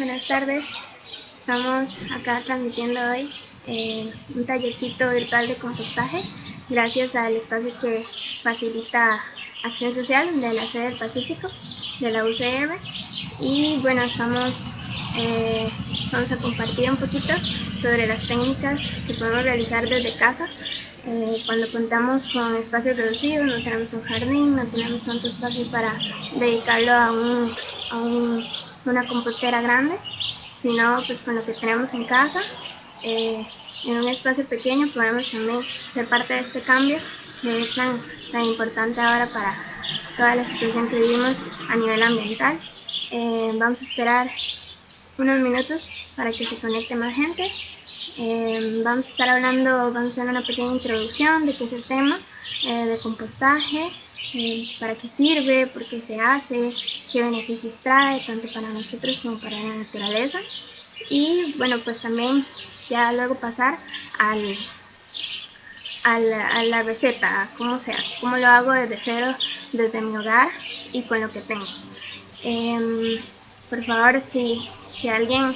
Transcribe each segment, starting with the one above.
buenas tardes. Estamos acá transmitiendo hoy un tallercito virtual de compostaje gracias al espacio que facilita Acción Social de la sede del Pacífico de la UCR. Y bueno, vamos a compartir un poquito sobre las técnicas que podemos realizar desde casa cuando contamos con espacios reducidos, no tenemos un jardín, no tenemos tanto espacio para dedicarlo a una compostera grande, sino pues con lo que tenemos en casa. En un espacio pequeño podemos también ser parte de este cambio que es tan importante ahora para toda la situación que vivimos a nivel ambiental. Vamos a esperar unos minutos para que se conecte más gente. Vamos a hacer una pequeña introducción de qué es el tema de compostaje, para qué sirve, por qué se hace, qué beneficios trae tanto para nosotros como para la naturaleza. Y bueno, pues también ya luego pasar a la receta, cómo se hace, cómo lo hago desde cero, desde mi hogar y con lo que tengo. Por favor, si alguien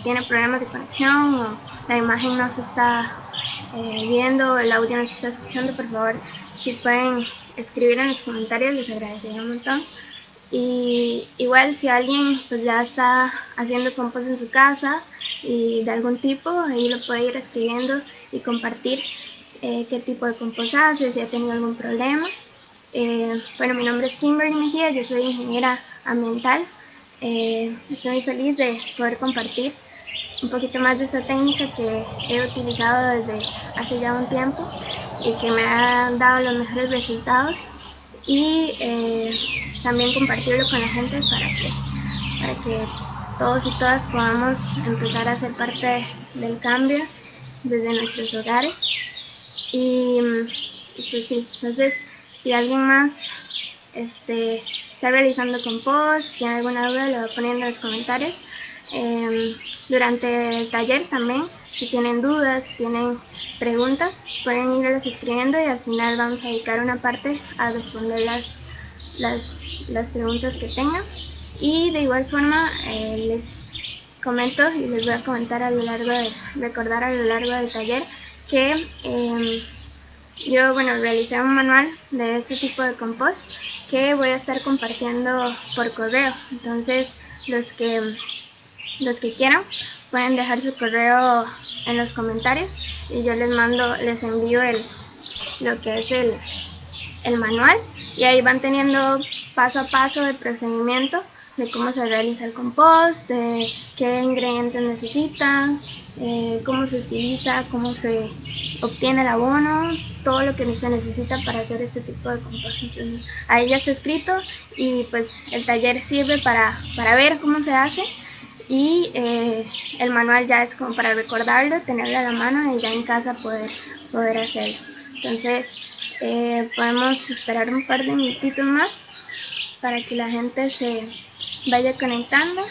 tiene problemas de conexión o la imagen no se está viendo o el audio no se está escuchando, por favor, si pueden escribir en los comentarios, les agradecería un montón. Y igual si alguien pues ya está haciendo compost en su casa y de algún tipo, ahí lo puede ir escribiendo y compartir qué tipo de compost hace, si ha tenido algún problema. Bueno, mi nombre es Kimberly Mejía, yo soy ingeniera ambiental. Estoy muy feliz de poder compartir un poquito más de esta técnica que he utilizado desde hace ya un tiempo y que me ha dado los mejores resultados, y también compartirlo con la gente para que todos y todas podamos empezar a ser parte del cambio desde nuestros hogares. Y pues sí, entonces si alguien más está realizando compost, tiene alguna duda, lo va poniendo en los comentarios. Durante el taller también, si tienen dudas, si tienen preguntas, pueden irlas escribiendo y al final vamos a dedicar una parte a responder las preguntas que tengan. Y de igual forma les comento y les voy a comentar recordar a lo largo del taller que yo realicé un manual de este tipo de compost que voy a estar compartiendo por correo. Entonces los que quieran pueden dejar su correo en los comentarios y yo les envío lo que es el manual, y ahí van teniendo paso a paso el procedimiento de cómo se realiza el compost, de qué ingredientes necesitan, cómo se utiliza, cómo se obtiene el abono, todo lo que se necesita para hacer este tipo de compost. Entonces, ahí ya está escrito y pues el taller sirve para ver cómo se hace, y el manual ya es como para recordarlo, tenerlo a la mano y ya en casa poder hacerlo. Entonces podemos esperar un par de minutitos más para que la gente se vaya conectando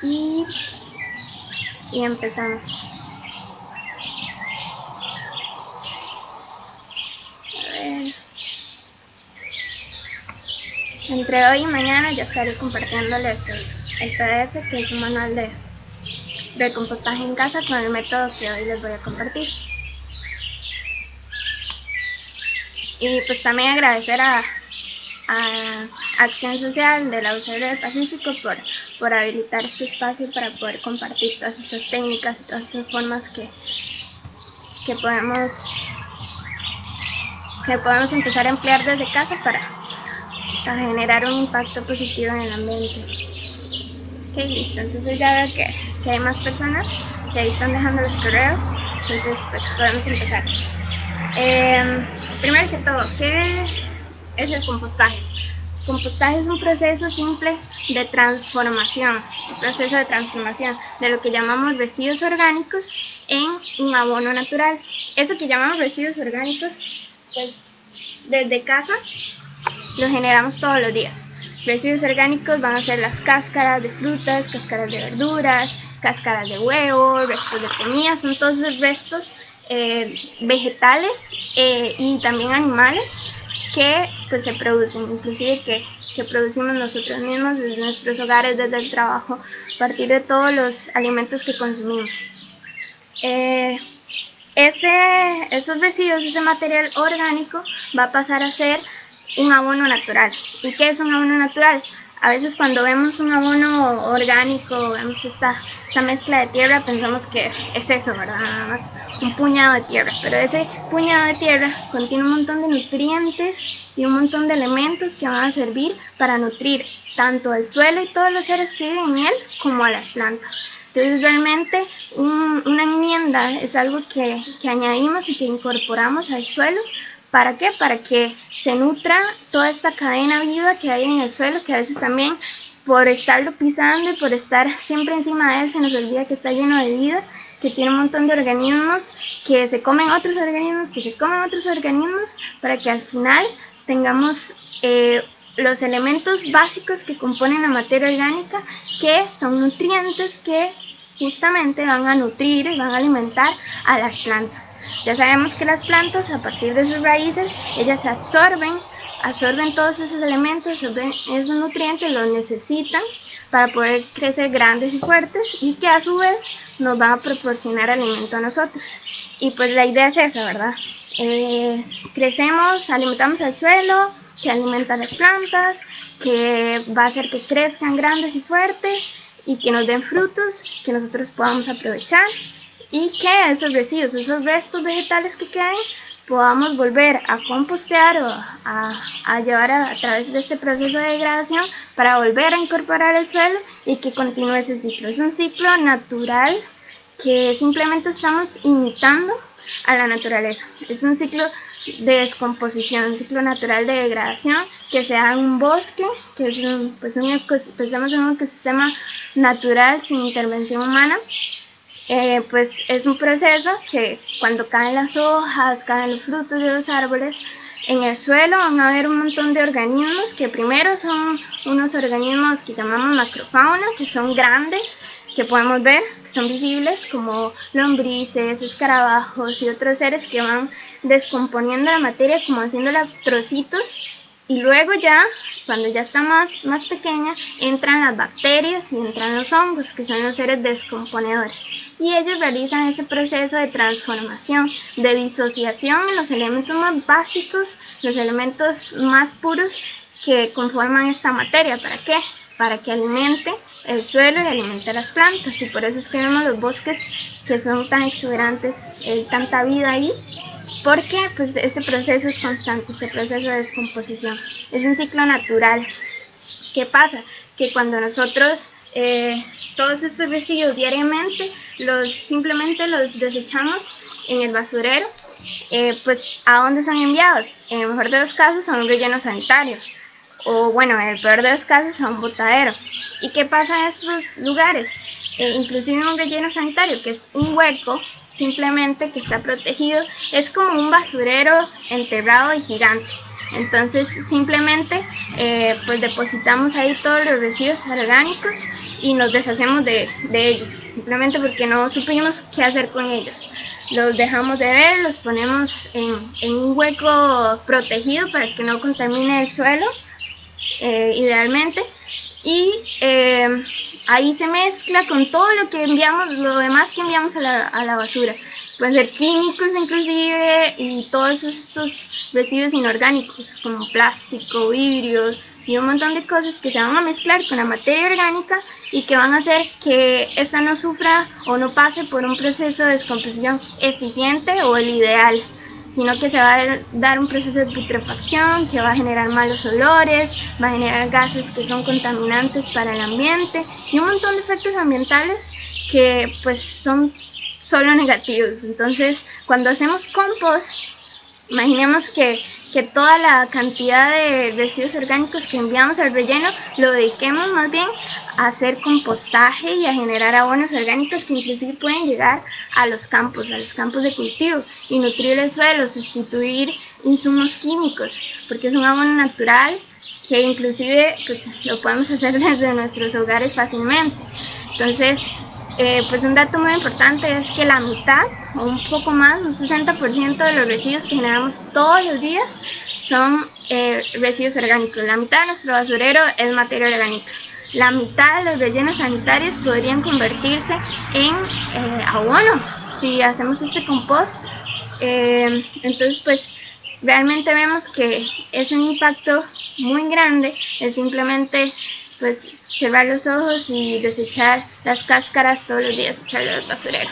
y empezamos. A ver. Entre hoy y mañana ya estaré compartiéndoles el PDF, que es un manual de compostaje en casa con el método que hoy les voy a compartir. Y pues también agradecer a Acción Social de la UCR del Pacífico por habilitar este espacio para poder compartir todas estas técnicas y todas estas formas que podemos empezar a emplear desde casa para generar un impacto positivo en el ambiente. Ok, listo, entonces ya veo que hay más personas que ahí están dejando los correos, entonces pues podemos empezar. Primero que todo, ¿qué es el compostaje? Compostaje es un proceso simple de transformación, de lo que llamamos residuos orgánicos en un abono natural. Eso que llamamos residuos orgánicos, pues desde casa lo generamos todos los días. Residuos orgánicos van a ser las cáscaras de frutas, cáscaras de verduras, cáscaras de huevo, restos de comida, son todos esos restos vegetales y también animales que pues se producen, inclusive que producimos nosotros mismos desde nuestros hogares, desde el trabajo, a partir de todos los alimentos que consumimos. Esos residuos, ese material orgánico va a pasar a ser un abono natural. ¿Y qué es un abono natural? A veces cuando vemos un abono orgánico, vemos esta mezcla de tierra, pensamos que es eso, ¿verdad? Nada más un puñado de tierra. Pero ese puñado de tierra contiene un montón de nutrientes y un montón de elementos que van a servir para nutrir tanto el suelo y todos los seres que viven en él, como a las plantas. Entonces realmente una enmienda es algo que añadimos y que incorporamos al suelo. ¿Para qué? Para que se nutra toda esta cadena viva que hay en el suelo, que a veces también por estarlo pisando y por estar siempre encima de él se nos olvida que está lleno de vida, que tiene un montón de organismos que se comen otros organismos, que se comen otros organismos, para que al final tengamos los elementos básicos que componen la materia orgánica, que son nutrientes que justamente van a nutrir y van a alimentar a las plantas. Ya sabemos que las plantas, a partir de sus raíces, ellas absorben todos esos elementos, absorben esos nutrientes, los necesitan para poder crecer grandes y fuertes, y que a su vez nos van a proporcionar alimento a nosotros. Y pues la idea es esa, ¿verdad? Crecemos, alimentamos el suelo, que alimenta a las plantas, que va a hacer que crezcan grandes y fuertes y que nos den frutos que nosotros podamos aprovechar, y que esos residuos, esos restos vegetales que queden, podamos volver a compostear o a llevar a través de este proceso de degradación para volver a incorporar el suelo y que continúe ese ciclo. Es un ciclo natural que simplemente estamos imitando a la naturaleza. Es un ciclo de descomposición, un ciclo natural de degradación que se da en un bosque, que es pensamos en un ecosistema natural sin intervención humana. Pues es un proceso que cuando caen las hojas, caen los frutos de los árboles, en el suelo van a haber un montón de organismos que primero son unos organismos que llamamos macrofauna, que son grandes, que podemos ver, que son visibles, como lombrices, escarabajos y otros seres que van descomponiendo la materia, como haciéndola trocitos. Y luego ya, cuando ya está más pequeña, entran las bacterias y entran los hongos, que son los seres descomponedores. Y ellos realizan ese proceso de transformación, de disociación en los elementos más básicos, los elementos más puros que conforman esta materia. ¿Para qué? Para que alimente el suelo y alimente a las plantas. Y por eso es que vemos los bosques que son tan exuberantes, tanta vida ahí, porque pues este proceso es constante, este proceso de descomposición. Es un ciclo natural. ¿Qué pasa? Que cuando nosotros todos estos residuos diariamente simplemente los desechamos en el basurero, pues ¿a dónde son enviados? En el mejor de los casos a un relleno sanitario, o bueno, en el peor de los casos a un botadero. ¿Y qué pasa en estos lugares? Inclusive en un relleno sanitario, que es un hueco simplemente que está protegido, es como un basurero enterrado y gigante. Entonces simplemente pues depositamos ahí todos los residuos orgánicos y nos deshacemos de ellos, simplemente porque no supimos qué hacer con ellos. Los dejamos de ver, los ponemos en un hueco protegido para que no contamine el suelo, idealmente, y ahí se mezcla con todo lo que enviamos, lo demás que enviamos a la basura. Pueden ser químicos inclusive, y todos estos residuos inorgánicos como plástico, vidrio y un montón de cosas que se van a mezclar con la materia orgánica y que van a hacer que esta no sufra o no pase por un proceso de descomposición eficiente o el ideal, sino que se va a dar un proceso de putrefacción que va a generar malos olores, va a generar gases que son contaminantes para el ambiente y un montón de efectos ambientales que pues son solo negativos. Entonces, cuando hacemos compost, imaginemos que toda la cantidad de residuos orgánicos que enviamos al relleno lo dediquemos más bien a hacer compostaje y a generar abonos orgánicos que inclusive pueden llegar a los campos de cultivo y nutrir el suelo, sustituir insumos químicos, porque es un abono natural que inclusive pues, lo podemos hacer desde nuestros hogares fácilmente. Entonces, Pues un dato muy importante es que la mitad o un poco más, un 60% de los residuos que generamos todos los días son residuos orgánicos. La mitad de nuestro basurero es materia orgánica. La mitad de los rellenos sanitarios podrían convertirse en abono si hacemos este compost. Entonces, pues realmente vemos que es un impacto muy grande el simplemente pues cerrar los ojos y desechar las cáscaras todos los días, echarlo al basurero.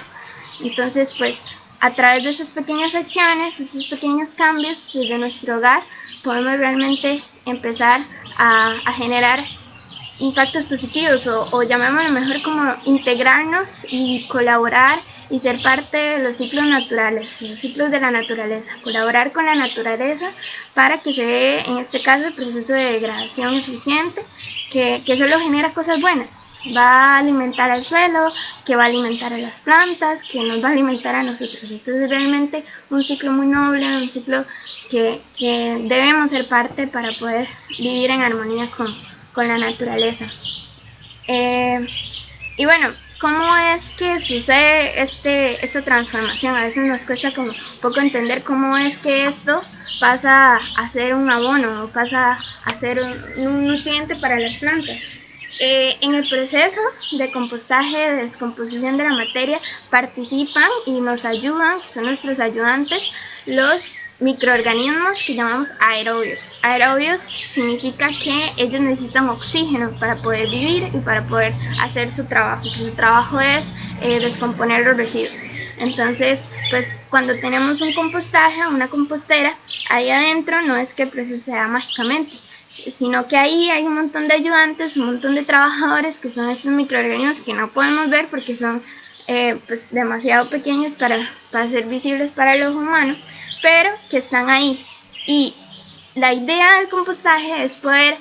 Entonces, pues a través de esas pequeñas acciones, esos pequeños cambios desde nuestro hogar, podemos realmente empezar a generar impactos positivos o llamémoslo mejor como integrarnos y colaborar y ser parte de los ciclos naturales, los ciclos de la naturaleza, colaborar con la naturaleza para que se dé en este caso el proceso de degradación eficiente que solo genera cosas buenas. Va a alimentar al suelo, que va a alimentar a las plantas, que nos va a alimentar a nosotros. Entonces realmente un ciclo muy noble, un ciclo que debemos ser parte para poder vivir en armonía con la naturaleza. Y bueno, ¿cómo es que sucede esta transformación? A veces nos cuesta como un poco entender cómo es que esto pasa a ser un abono o pasa a ser un nutriente para las plantas. En el proceso de compostaje, de descomposición de la materia, participan y nos ayudan, son nuestros ayudantes, los microorganismos que llamamos aerobios. Aerobios significa que ellos necesitan oxígeno para poder vivir y para poder hacer su trabajo, que su trabajo es descomponer los residuos. Entonces, pues cuando tenemos un compostaje, una compostera, ahí adentro no es que el proceso se da mágicamente, sino que ahí hay un montón de ayudantes, un montón de trabajadores que son estos microorganismos que no podemos ver porque son pues demasiado pequeños para ser visibles para el ojo humano, pero que están ahí. Y la idea del compostaje es poder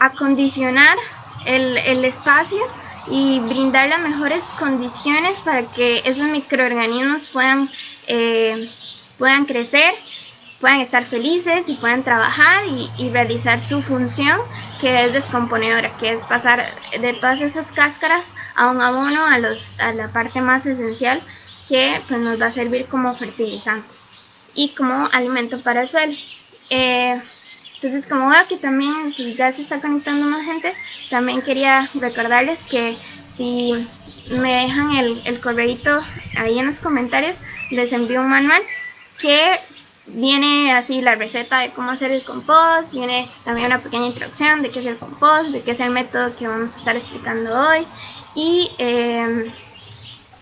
acondicionar el espacio y brindar las mejores condiciones para que esos microorganismos puedan crecer, puedan estar felices y puedan trabajar y realizar su función, que es descomponedora, que es pasar de todas esas cáscaras a un abono, a la parte más esencial, que pues, nos va a servir como fertilizante y como alimento para el suelo. Entonces, como veo que también pues, ya se está conectando más gente, también quería recordarles que si me dejan el correíto ahí en los comentarios, les envío un manual que viene así la receta de cómo hacer el compost, viene también una pequeña introducción de qué es el compost, de qué es el método que vamos a estar explicando hoy y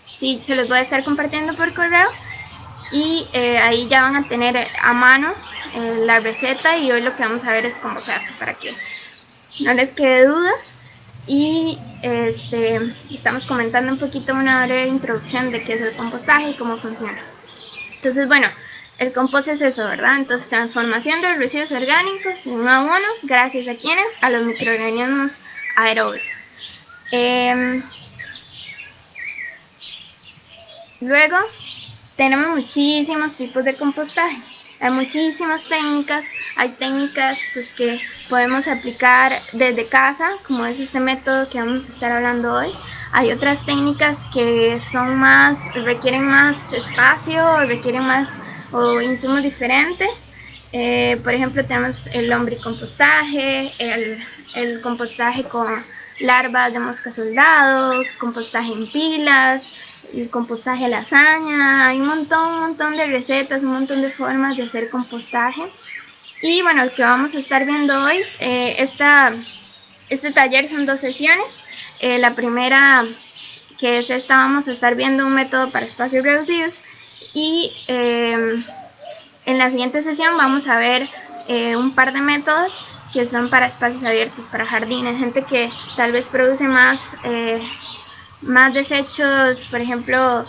sí, se los voy a estar compartiendo por correo y ahí ya van a tener a mano la receta y hoy lo que vamos a ver es cómo se hace para que no les quede dudas y estamos comentando un poquito una breve introducción de qué es el compostaje y cómo funciona. Entonces, bueno, el compost es eso, ¿verdad? Entonces, transformación de los residuos orgánicos en un abono, gracias a quienes, a los microorganismos aerobios. Luego, tenemos muchísimos tipos de compostaje. Hay muchísimas técnicas, hay técnicas pues, que podemos aplicar desde casa, como es este método que vamos a estar hablando hoy. Hay otras técnicas que son requieren más espacio, requieren más o insumos diferentes. Por ejemplo, tenemos el lombricompostaje, el compostaje con larvas de mosca soldado, compostaje en pilas, el compostaje lasaña, hay un montón de recetas, un montón de formas de hacer compostaje. Y bueno, lo que vamos a estar viendo hoy, este taller son 2 sesiones. La primera, que es esta, vamos a estar viendo un método para espacios reducidos y en la siguiente sesión vamos a ver un par de métodos que son para espacios abiertos, para jardines, gente que tal vez produce más desechos, por ejemplo,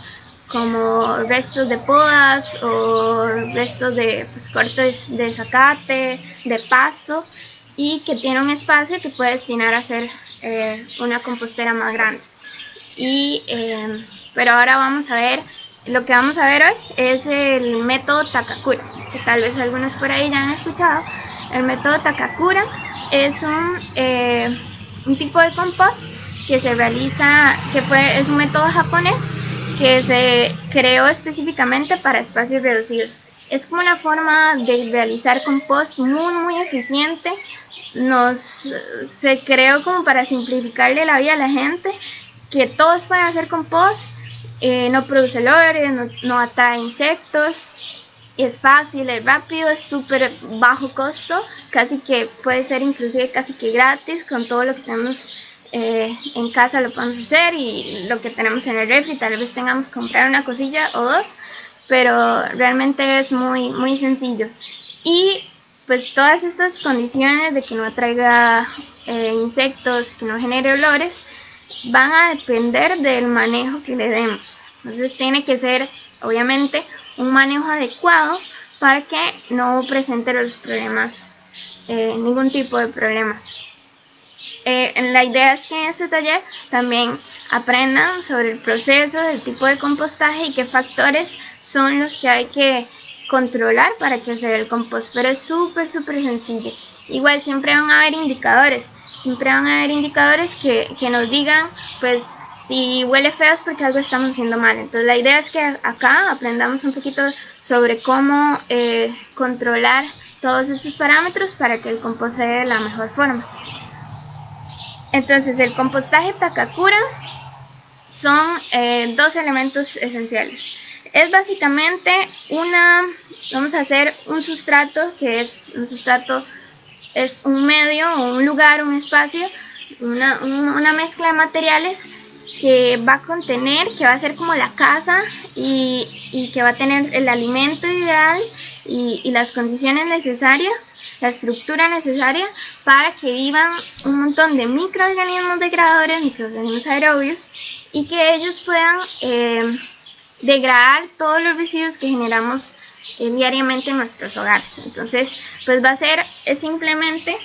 como restos de podas o restos de pues, cortes de zacate, de pasto, y que tiene un espacio que puede destinar a hacer una compostera más grande. Pero ahora vamos a ver, lo que vamos a ver hoy es el método Takakura, que tal vez algunos por ahí ya han escuchado. El método Takakura es un tipo de compost que se realiza, es un método japonés que se creó específicamente para espacios reducidos. Es como una forma de realizar compost muy eficiente. Se creó como para simplificarle la vida a la gente, que todos pueden hacer compost, no produce olores, no atrae insectos, es fácil, es rápido, es súper bajo costo, casi que puede ser inclusive casi que gratis. Con todo lo que tenemos en casa lo podemos hacer, y lo que tenemos en el refri tal vez tengamos que comprar una cosilla o dos, pero realmente es muy sencillo. Y pues todas estas condiciones de que no atraiga insectos, que no genere olores, van a depender del manejo que le demos. Entonces tiene que ser, obviamente, un manejo adecuado para que no presente los problemas, ningún tipo de problema. La idea es que en este taller también aprendan sobre el proceso, el tipo de compostaje y qué factores son los que hay que controlar para que hacer el compost, pero es súper sencillo. Igual siempre van a haber indicadores, que nos digan, pues, si huele feo es porque algo estamos haciendo mal. Entonces la idea es que acá aprendamos un poquito sobre cómo controlar todos estos parámetros para que el compost se dé de la mejor forma. Entonces el compostaje Takakura son dos elementos esenciales. Es básicamente vamos a hacer un sustrato, es un medio o un lugar, un espacio, una mezcla de materiales que va a contener, que va a ser como la casa, y que va a tener el alimento ideal y las condiciones necesarias, la estructura necesaria para que vivan un montón de microorganismos degradadores, microorganismos aerobios, y que ellos puedan degradar todos los residuos que generamos diariamente en nuestros hogares. Entonces, pues es simplemente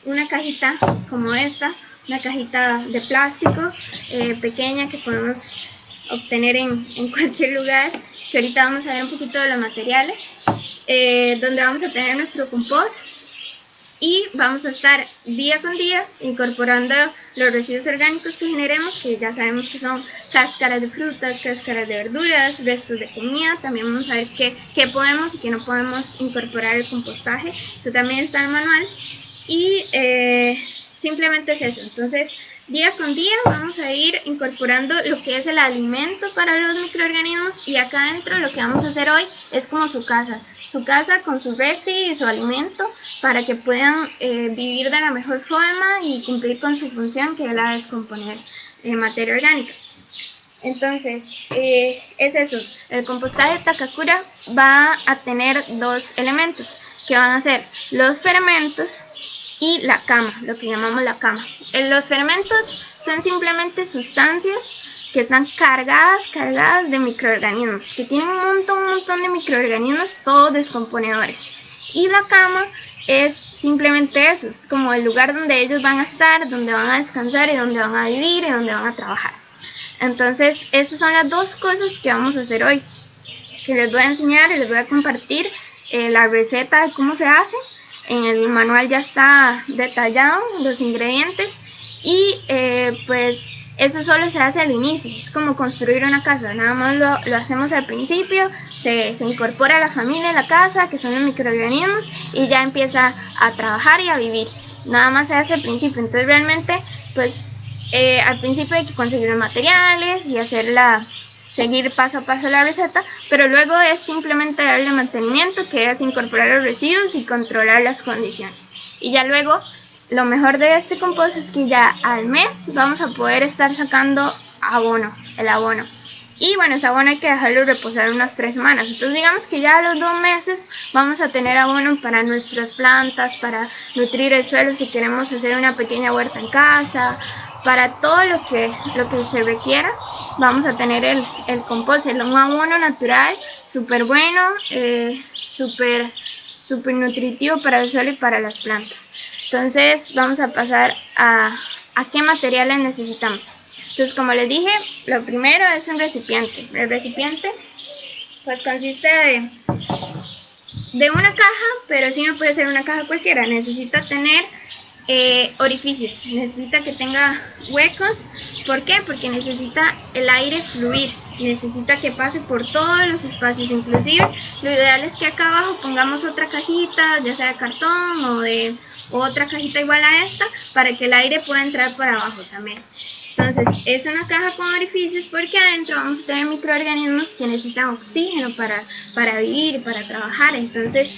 una cajita como esta, una cajita de plástico pequeña que podemos obtener en cualquier lugar, que ahorita vamos a ver un poquito de los materiales, donde vamos a tener nuestro compost, y vamos a estar día con día incorporando los residuos orgánicos que generemos, que ya sabemos que son cáscaras de frutas, cáscaras de verduras, restos de comida. También vamos a ver qué podemos y qué no podemos incorporar al compostaje. Eso también está en el manual. Y simplemente es eso. Entonces, día con día vamos a ir incorporando lo que es el alimento para los microorganismos, y acá adentro lo que vamos a hacer hoy es como su casa con su refri y su alimento, para que puedan vivir de la mejor forma y cumplir con su función, que es la de descomponer materia orgánica. Entonces, es eso. El compostaje Takakura va a tener dos elementos, que van a ser los fermentos y la cama, lo que llamamos la cama. Los fermentos son simplemente sustancias que están cargadas de microorganismos, que tienen un montón de microorganismos, todos descomponedores. Y la cama es simplemente eso, es como el lugar donde ellos van a estar, donde van a descansar y donde van a vivir y donde van a trabajar. Entonces, esas son las dos cosas que vamos a hacer hoy, que les voy a enseñar y les voy a compartir la receta de cómo se hace. En el manual ya está detallado los ingredientes, y pues eso solo se hace al inicio, es como construir una casa, nada más lo hacemos al principio, se incorpora a la familia en la casa, que son los microorganismos, y ya empieza a trabajar y a vivir. Nada más se hace al principio. Entonces realmente pues al principio hay que conseguir los materiales y seguir paso a paso la receta, pero luego es simplemente darle mantenimiento, que es incorporar los residuos y controlar las condiciones. Y ya luego, lo mejor de este compost es que ya al mes vamos a poder estar sacando el abono. Y bueno, ese abono hay que dejarlo reposar unas 3 semanas. Entonces digamos que ya a los 2 meses vamos a tener abono para nuestras plantas, para nutrir el suelo si queremos hacer una pequeña huerta en casa, para todo lo que se requiera. Vamos a tener el compost, un abono natural, súper bueno, súper nutritivo para el suelo y para las plantas. Entonces vamos a pasar a qué materiales necesitamos. Entonces, como les dije, lo primero es un recipiente. El recipiente pues consiste de una caja, pero sí no puede ser una caja cualquiera. Necesita tener Orificios, necesita que tenga huecos. ¿Por qué? Porque necesita el aire fluir, necesita que pase por todos los espacios. Inclusive lo ideal es que acá abajo pongamos otra cajita, ya sea de cartón o otra cajita igual a esta, para que el aire pueda entrar por abajo también. Entonces es una caja con orificios porque adentro vamos a tener microorganismos que necesitan oxígeno para vivir y para trabajar. Entonces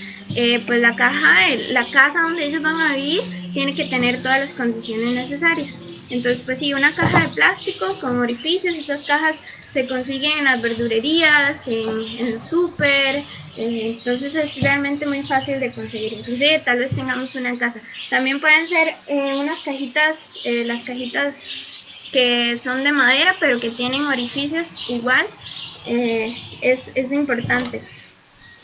pues la casa donde ellos van a vivir tiene que tener todas las condiciones necesarias. Entonces pues sí, una caja de plástico con orificios. Esas cajas se consiguen en las verdurerías, en el súper. Entonces es realmente muy fácil de conseguir. Inclusive tal vez tengamos una en casa. También pueden ser unas cajitas, las cajitas que son de madera pero que tienen orificios igual. Es importante.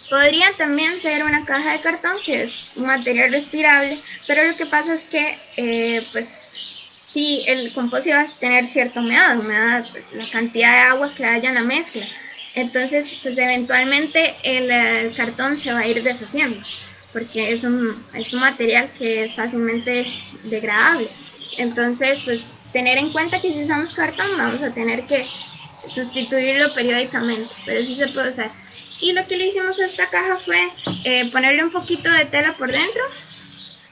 Podría también ser una caja de cartón, que es un material respirable, pero lo que pasa es que pues sí, el compost iba a tener cierta humedad, pues, la cantidad de agua que haya en la mezcla. Entonces pues eventualmente el cartón se va a ir deshaciendo, porque es un material que es fácilmente degradable. Entonces pues tener en cuenta que si usamos cartón vamos a tener que sustituirlo periódicamente, pero sí se puede usar. Y lo que le hicimos a esta caja fue ponerle un poquito de tela por dentro.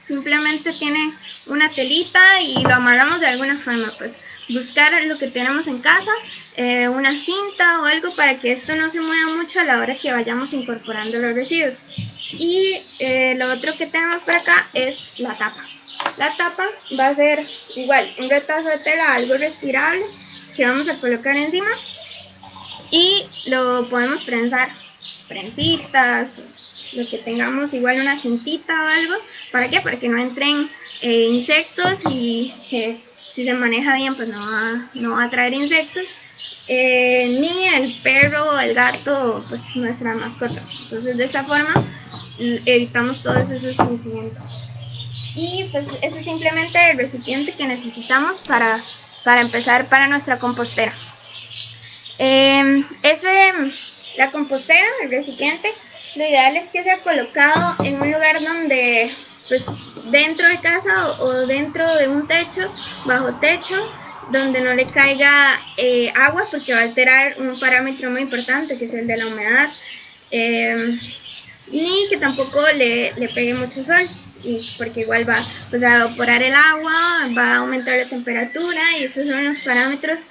Simplemente tiene una telita y lo amarramos de alguna forma, pues buscar lo que tenemos en casa, una cinta o algo para que esto no se mueva mucho a la hora que vayamos incorporando los residuos. Y lo otro que tenemos por acá es la tapa. La tapa va a ser igual, un retazo de tela, algo respirable que vamos a colocar encima y lo podemos prensar, prensitas, lo que tengamos, igual una cintita o algo. ¿Para qué? Para que no entren insectos y que si se maneja bien pues no va a traer insectos. Ni el perro o el gato, pues nuestras mascotas. Entonces de esta forma evitamos todos esos incidentes. Y pues ese es simplemente el recipiente que necesitamos para empezar para nuestra compostera. La compostera, el recipiente, lo ideal es que sea colocado en un lugar donde, pues dentro de casa o dentro de un techo, bajo techo, donde no le caiga agua, porque va a alterar un parámetro muy importante que es el de la humedad. Ni que tampoco le pegue mucho sol, porque igual va pues, a evaporar el agua, va a aumentar la temperatura, y esos son los parámetros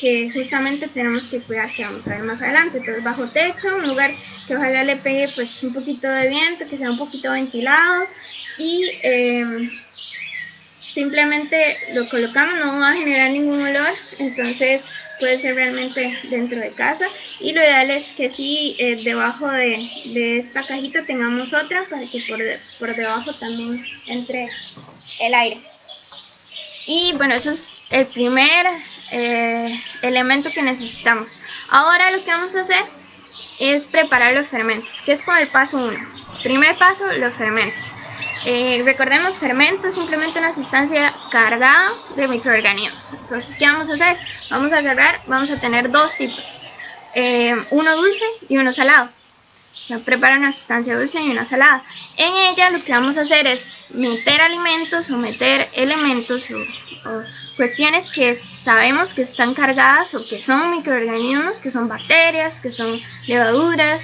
que justamente tenemos que cuidar, que vamos a ver más adelante. Entonces bajo techo, un lugar que ojalá le pegue pues un poquito de viento, que sea un poquito ventilado, y simplemente lo colocamos, no va a generar ningún olor. Entonces puede ser realmente dentro de casa, y lo ideal es que sí, debajo de esta cajita tengamos otra para que por debajo también entre el aire. Y bueno, eso es el primer elemento que necesitamos. Ahora lo que vamos a hacer es preparar los fermentos, que es con el paso 1. Primer paso, los fermentos. Recordemos, fermento es simplemente una sustancia cargada de microorganismos. Entonces, ¿qué vamos a hacer? Vamos a tener dos tipos, uno dulce y uno salado. Se prepara una sustancia dulce y una salada. En ella lo que vamos a hacer es meter alimentos o meter elementos o cuestiones que sabemos que están cargadas o que son microorganismos, que son bacterias, que son levaduras,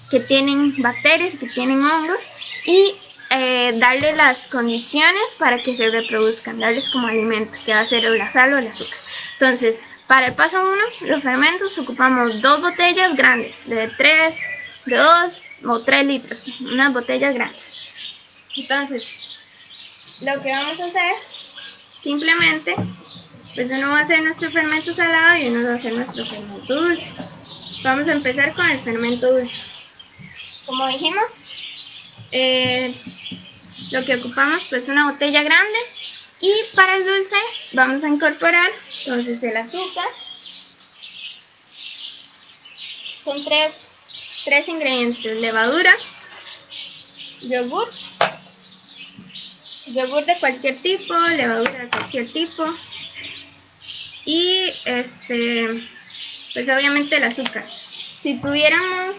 que tienen bacterias, que tienen hongos, y darle las condiciones para que se reproduzcan, darles como alimento, que va a ser la sal o el azúcar. Entonces, para el paso 1, los fermentos, ocupamos 2 botellas grandes, de 2 o 3 litros, unas botellas grandes. Entonces, lo que vamos a hacer, simplemente, pues uno va a hacer nuestro fermento salado y uno va a hacer nuestro fermento dulce. Vamos a empezar con el fermento dulce. Como dijimos, lo que ocupamos pues una botella grande, y para el dulce vamos a incorporar entonces el azúcar. Son tres ingredientes: levadura, yogur de cualquier tipo, levadura de cualquier tipo, y pues obviamente el azúcar. Si tuviéramos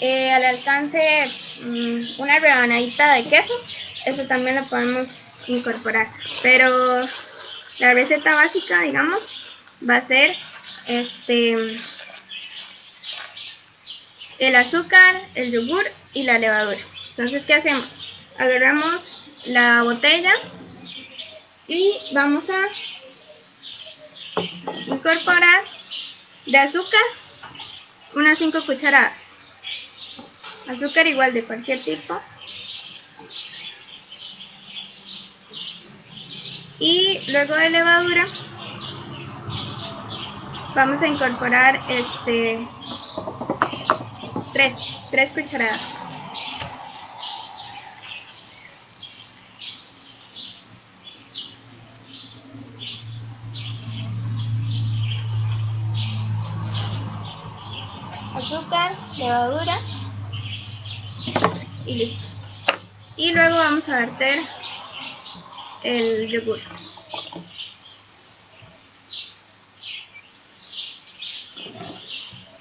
al alcance una rebanadita de queso, eso también lo podemos incorporar. Pero la receta básica, digamos, va a ser el azúcar, el yogur y la levadura. Entonces, ¿qué hacemos? Agarramos la botella y vamos a incorporar de azúcar unas 5 cucharadas. Azúcar igual de cualquier tipo. Y luego de levadura vamos a incorporar 3 cucharadas. Azúcar, levadura y listo. Y luego vamos a verter el yogur.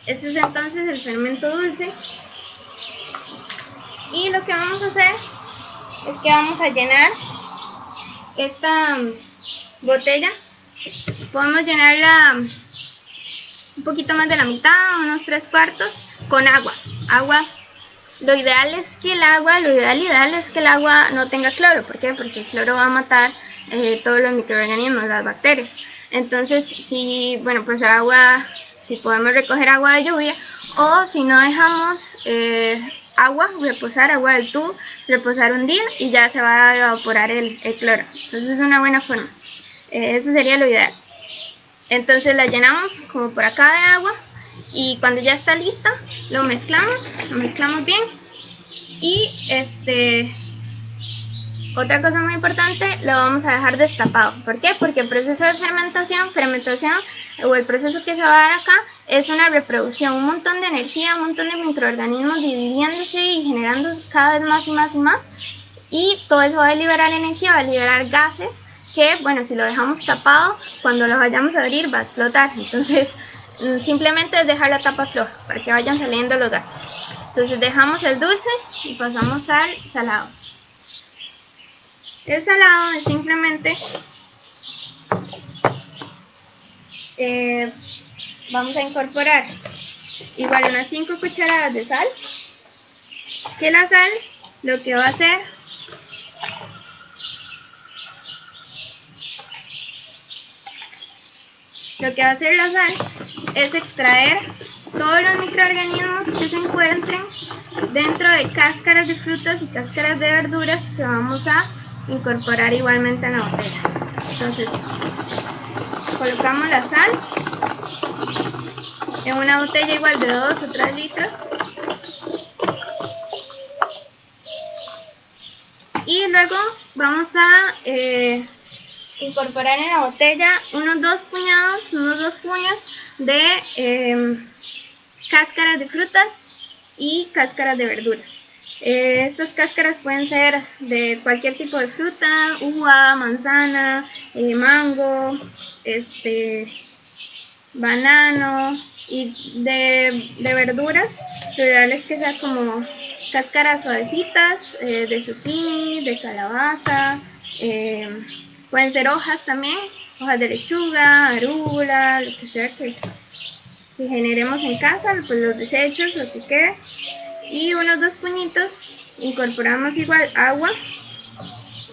Este es entonces el fermento dulce. Y lo que vamos a hacer es que vamos a llenar esta botella. Podemos llenarla un poquito más de la mitad, unos 3/4, con agua. Lo ideal es que el agua no tenga cloro. ¿Por qué? Porque el cloro va a matar todos los microorganismos, las bacterias. Entonces, si podemos recoger agua de lluvia, o si no dejamos agua del tubo, reposar un día y ya se va a evaporar el cloro. Entonces es una buena forma. Eso sería lo ideal. Entonces la llenamos como por acá de agua y cuando ya está lista lo mezclamos bien. Y otra cosa muy importante, lo vamos a dejar destapado. ¿Por qué? Porque el proceso de fermentación o el proceso que se va a dar acá es una reproducción, un montón de energía, un montón de microorganismos dividiéndose y generando cada vez más y más y más. Y todo eso va a liberar energía, va a liberar gases que, bueno, si lo dejamos tapado, cuando lo vayamos a abrir va a explotar. Entonces, simplemente es dejar la tapa floja para que vayan saliendo los gases. Entonces dejamos el dulce y pasamos al salado. El salado es simplemente vamos a incorporar igual unas 5 cucharadas de sal, que la sal lo que va a hacer la sal es extraer todos los microorganismos que se encuentren dentro de cáscaras de frutas y cáscaras de verduras que vamos a incorporar igualmente en la botella. Entonces, colocamos la sal en una botella igual de 2 o 3 litros y luego vamos a incorporar en la botella unos 2 puños de cáscaras de frutas y cáscaras de verduras. Estas cáscaras pueden ser de cualquier tipo de fruta, uva, manzana, mango, banano, y de verduras lo ideal es que sea como cáscaras suavecitas, de zucchini, de calabaza, pueden ser hojas también, hojas de lechuga, arúgula, lo que sea que generemos en casa, pues los desechos, lo que quede. Y unos 2 puñitos, incorporamos igual agua,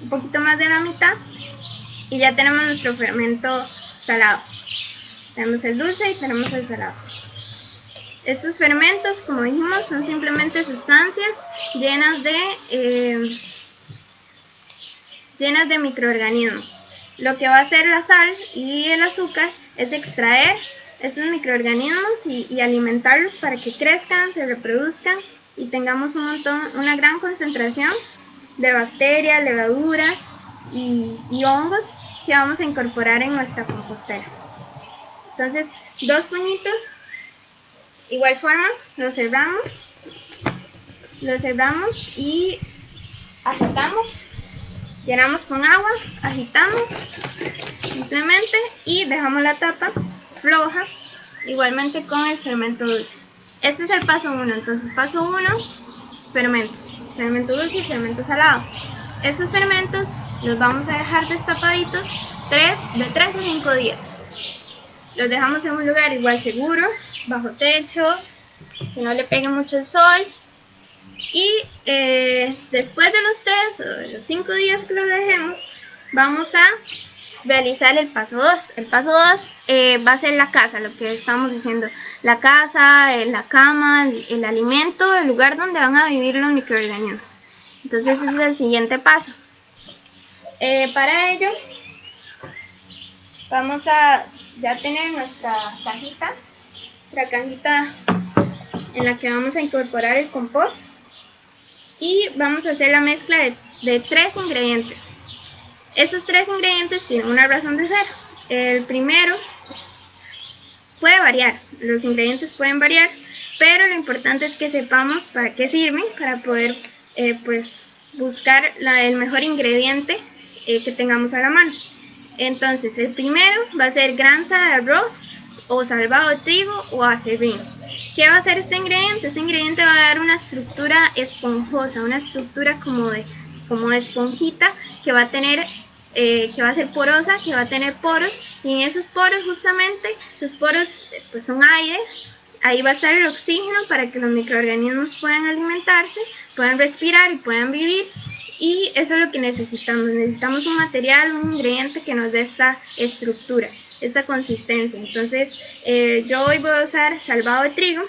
un poquito más de la mitad, y ya tenemos nuestro fermento salado. Tenemos el dulce y tenemos el salado. Estos fermentos, como dijimos, son simplemente sustancias llenas de microorganismos. Lo que va a hacer la sal y el azúcar es extraer esos microorganismos y alimentarlos para que crezcan, se reproduzcan y tengamos una gran concentración de bacterias, levaduras y hongos que vamos a incorporar en nuestra compostera. Entonces, 2 puñitos, igual forma, lo cerramos y agitamos, llenamos con agua, agitamos simplemente y dejamos la tapa floja, igualmente con el fermento dulce. Este es el paso 1. Entonces, paso 1, fermentos. Fermento dulce y fermento salado. Estos fermentos los vamos a dejar destapaditos de 3 a 5 días. Los dejamos en un lugar igual seguro, bajo techo, que no le pegue mucho el sol. Y después de los 3 o de los 5 días que los dejemos, vamos a realizar el paso 2. El paso 2 va a ser la casa, lo que estamos diciendo. La casa, la cama, el alimento, el lugar donde van a vivir los microorganismos. Entonces ese es el siguiente paso. Para ello vamos a ya tener nuestra cajita en la que vamos a incorporar el compost y vamos a hacer la mezcla de 3 ingredientes. Estos 3 ingredientes tienen una razón de ser. El primero puede variar, los ingredientes pueden variar, pero lo importante es que sepamos para qué sirven, para poder pues buscar el mejor ingrediente que tengamos a la mano. Entonces el primero va a ser granza de arroz o salvado de trigo o aserrín. ¿Qué va a hacer este ingrediente? Este ingrediente va a dar una estructura esponjosa, una estructura como de esponjita que va a tener que va a ser porosa, que va a tener poros, y en esos poros justamente, esos poros pues son aire, ahí va a estar el oxígeno para que los microorganismos puedan alimentarse, puedan respirar y puedan vivir, y eso es lo que necesitamos un material, un ingrediente que nos dé esta estructura, esta consistencia. Entonces yo hoy voy a usar salvado de trigo.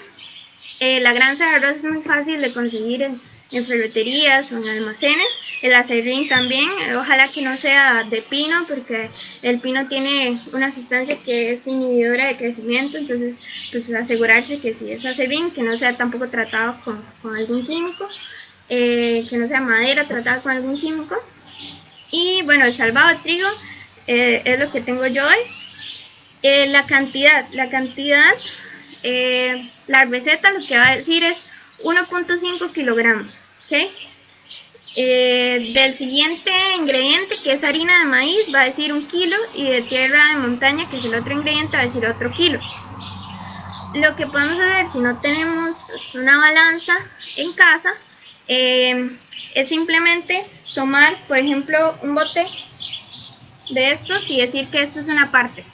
La granza de arroz es muy fácil de conseguir en ferreterías o en almacenes. El aserrín también, ojalá que no sea de pino, porque el pino tiene una sustancia que es inhibidora de crecimiento, entonces pues asegurarse que si es aserrín, que no sea tampoco tratado con algún químico, que no sea madera tratada con algún químico. Y bueno, el salvado de trigo es lo que tengo yo hoy. La cantidad, la receta lo que va a decir es 1.5 kilogramos, ¿ok? Del siguiente ingrediente, que es harina de maíz, va a decir 1 kilo, y de tierra de montaña, que es el otro ingrediente, va a decir otro kilo. Lo que podemos hacer si no tenemos pues, una balanza en casa, es simplemente tomar, por ejemplo, un bote de estos y decir que esto es una parte.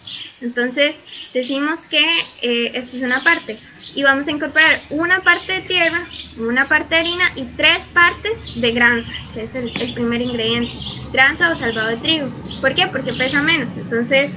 Entonces decimos que esto es una parte y vamos a incorporar una parte de tierra, una parte de harina y 3 partes de granza, que es el primer ingrediente, granza o salvado de trigo. ¿Por qué? Porque pesa menos. Entonces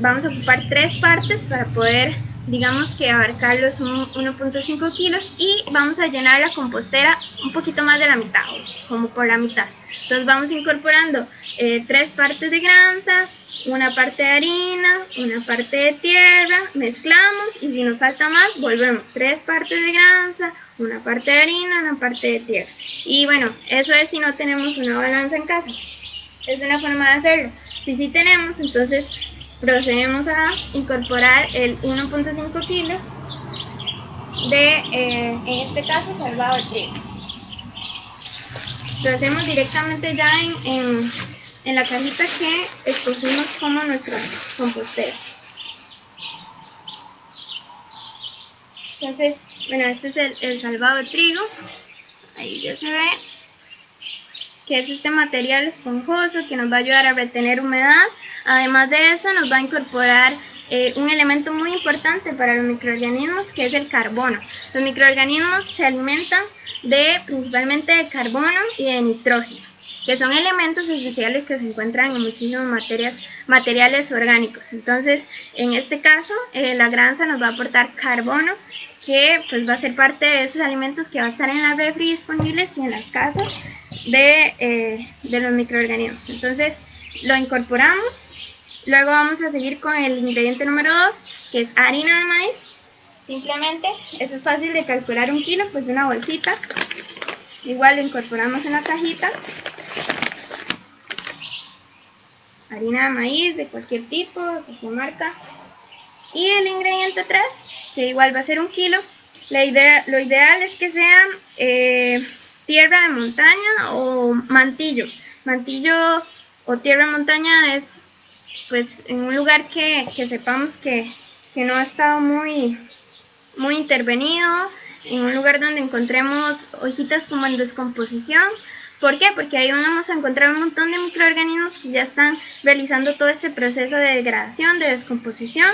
vamos a ocupar 3 partes para poder, digamos que abarcar los 1.5 kilos, y vamos a llenar la compostera un poquito más de la mitad, como por la mitad. Entonces vamos incorporando 3 partes de granza, una parte de harina, una parte de tierra, mezclamos y si nos falta más volvemos 3 partes de granza, una parte de harina, una parte de tierra. Y bueno, eso es si no tenemos una balanza en casa. Es una forma de hacerlo. Si sí tenemos, entonces procedemos a incorporar el 1.5 kilos de, en este caso, salvado de trigo. Lo hacemos directamente ya en la cajita que escogimos como nuestra compostera. Entonces, bueno, este es el salvado de trigo. Ahí ya se ve que es este material esponjoso que nos va a ayudar a retener humedad. Además de eso, nos va a incorporar un elemento muy importante para los microorganismos, que es el carbono. Los microorganismos se alimentan principalmente de carbono y de nitrógeno, que son elementos esenciales que se encuentran en muchísimos materiales orgánicos. Entonces, en este caso, la granza nos va a aportar carbono, que pues va a ser parte de esos alimentos que va a estar en la refri disponibles y en las casas de los microorganismos. Entonces lo incorporamos. Luego vamos a seguir con el ingrediente número 2, que es harina de maíz. Simplemente, eso es fácil de calcular, 1 kilo, pues una bolsita. Igual lo incorporamos en la cajita. Harina de maíz de cualquier tipo, de cualquier marca. Y el ingrediente 3, que igual va a ser 1 kilo. Lo ideal es que sea tierra de montaña o mantillo. Mantillo o tierra de montaña es pues en un lugar que sepamos que no ha estado muy muy intervenido, en un lugar donde encontremos hojitas como en descomposición. ¿Por qué? Porque ahí vamos a encontrar un montón de microorganismos que ya están realizando todo este proceso de degradación, de descomposición,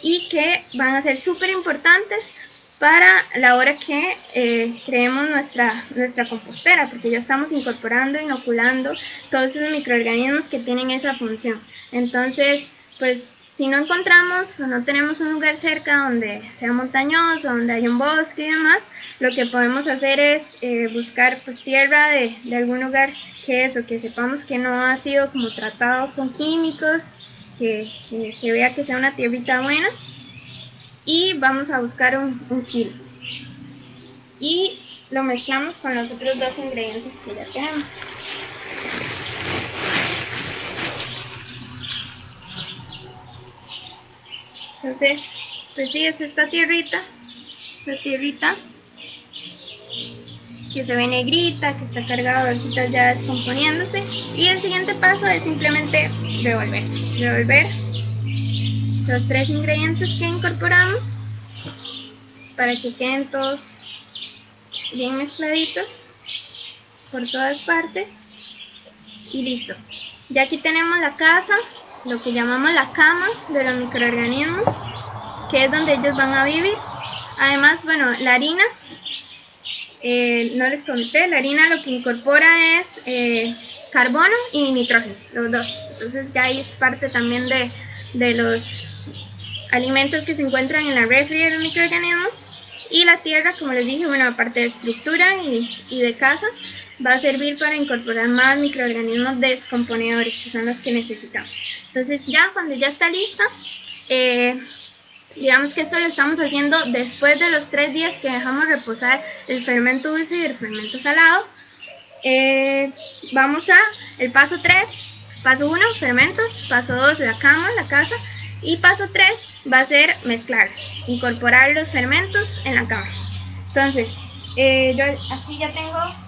y que van a ser súper importantes para la hora que creemos nuestra compostera, porque ya estamos incorporando, inoculando todos esos microorganismos que tienen esa función. Entonces, pues si no encontramos o no tenemos un lugar cerca donde sea montañoso, donde haya un bosque y demás, lo que podemos hacer es buscar pues tierra de algún lugar que sepamos que no ha sido como tratado con químicos, que se vea que sea una tierrita buena, y vamos a buscar un kilo y lo mezclamos con los otros dos ingredientes que ya tenemos. Entonces, pues sí, es esta tierrita que se ve negrita, que está cargada de hojitas ya descomponiéndose, y el siguiente paso es simplemente revolver los tres ingredientes que incorporamos para que queden todos bien mezcladitos por todas partes, y listo. Ya aquí tenemos la casa, lo que llamamos la cama de los microorganismos, que es donde ellos van a vivir. Además, bueno, la harina, no les comenté, la harina lo que incorpora es carbono y nitrógeno, los dos. Entonces ya ahí es parte también de los alimentos que se encuentran en la refri de los microorganismos. Y la tierra, como les dije, bueno, aparte de estructura y de casa, va a servir para incorporar más microorganismos descomponedores, que son los que necesitamos. Entonces ya cuando ya está lista, digamos que esto lo estamos haciendo después de los 3 días que dejamos reposar el fermento dulce y el fermento salado. Vamos a el paso 3, paso 1, fermentos, paso 2, la cama, la casa, y paso 3 va a ser mezclarlos, incorporar los fermentos en la cama. Entonces, yo aquí ya tengo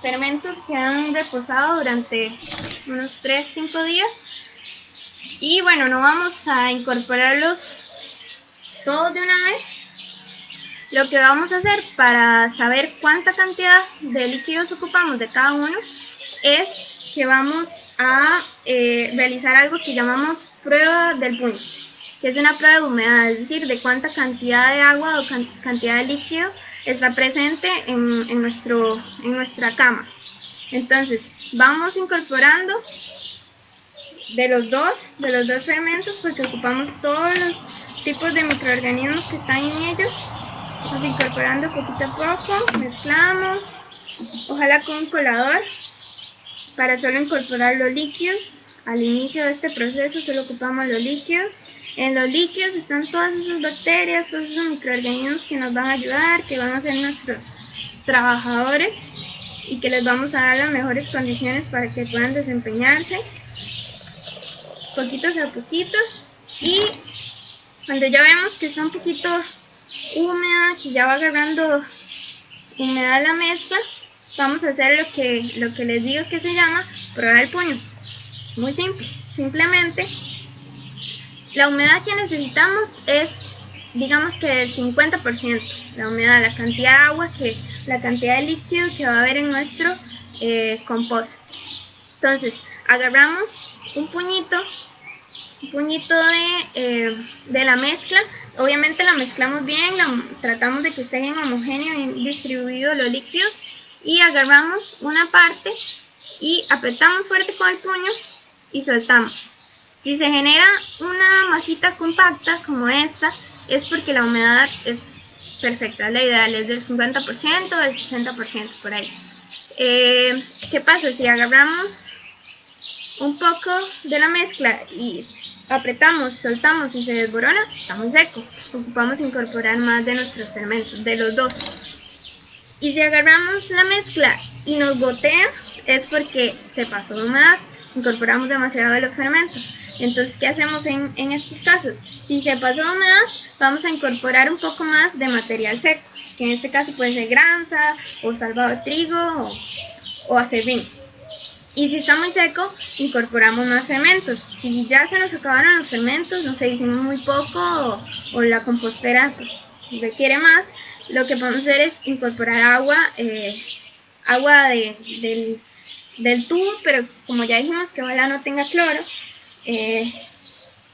fermentos que han reposado durante unos 3-5 días, y bueno, no vamos a incorporarlos todos de una vez. Lo que vamos a hacer para saber cuánta cantidad de líquidos ocupamos de cada uno es que vamos a realizar algo que llamamos prueba del puño, que es una prueba de humedad, es decir, de cuánta cantidad de agua o cantidad de líquido está presente en nuestra cama. Entonces, vamos incorporando de los dos fermentos, porque ocupamos todos los tipos de microorganismos que están en ellos. Vamos incorporando poquito a poco, mezclamos, ojalá con un colador, para solo incorporar los líquidos. Al inicio de este proceso solo ocupamos los líquidos. En los líquidos están todas esas bacterias, todos esos microorganismos que nos van a ayudar, que van a ser nuestros trabajadores y que les vamos a dar las mejores condiciones para que puedan desempeñarse, poquitos a poquitos. Y cuando ya vemos que está un poquito húmeda, que ya va agarrando humedad la mezcla, vamos a hacer lo que les digo que se llama prueba del puño. Es muy simple, simplemente la humedad que necesitamos es, digamos que el 50%, la humedad, la cantidad de agua, la cantidad de líquido que va a haber en nuestro compost. Entonces, agarramos un puñito de la mezcla. Obviamente la mezclamos bien, tratamos de que esté bien homogéneo, bien distribuidos los líquidos, y agarramos una parte y apretamos fuerte con el puño y soltamos. Si se genera una masita compacta como esta, es porque la humedad es perfecta. La ideal es del 50%, del 60%, por ahí. ¿Qué pasa? Si agarramos un poco de la mezcla y apretamos, soltamos y se desborona, está muy seco. Ocupamos incorporar más de nuestros fermentos, de los dos. Y si agarramos la mezcla y nos gotea, es porque se pasó de humedad, incorporamos demasiado de los fermentos. Entonces, ¿qué hacemos en estos casos? Si se pasó de humedad, vamos a incorporar un poco más de material seco, que en este caso puede ser granza o salvado de trigo o acerrín. Y si está muy seco, incorporamos más fermentos. Si ya se nos acabaron los fermentos, no sé, hicimos muy poco o la compostera pues requiere más, lo que podemos hacer es incorporar agua, del tubo, pero como ya dijimos que ojalá no tenga cloro,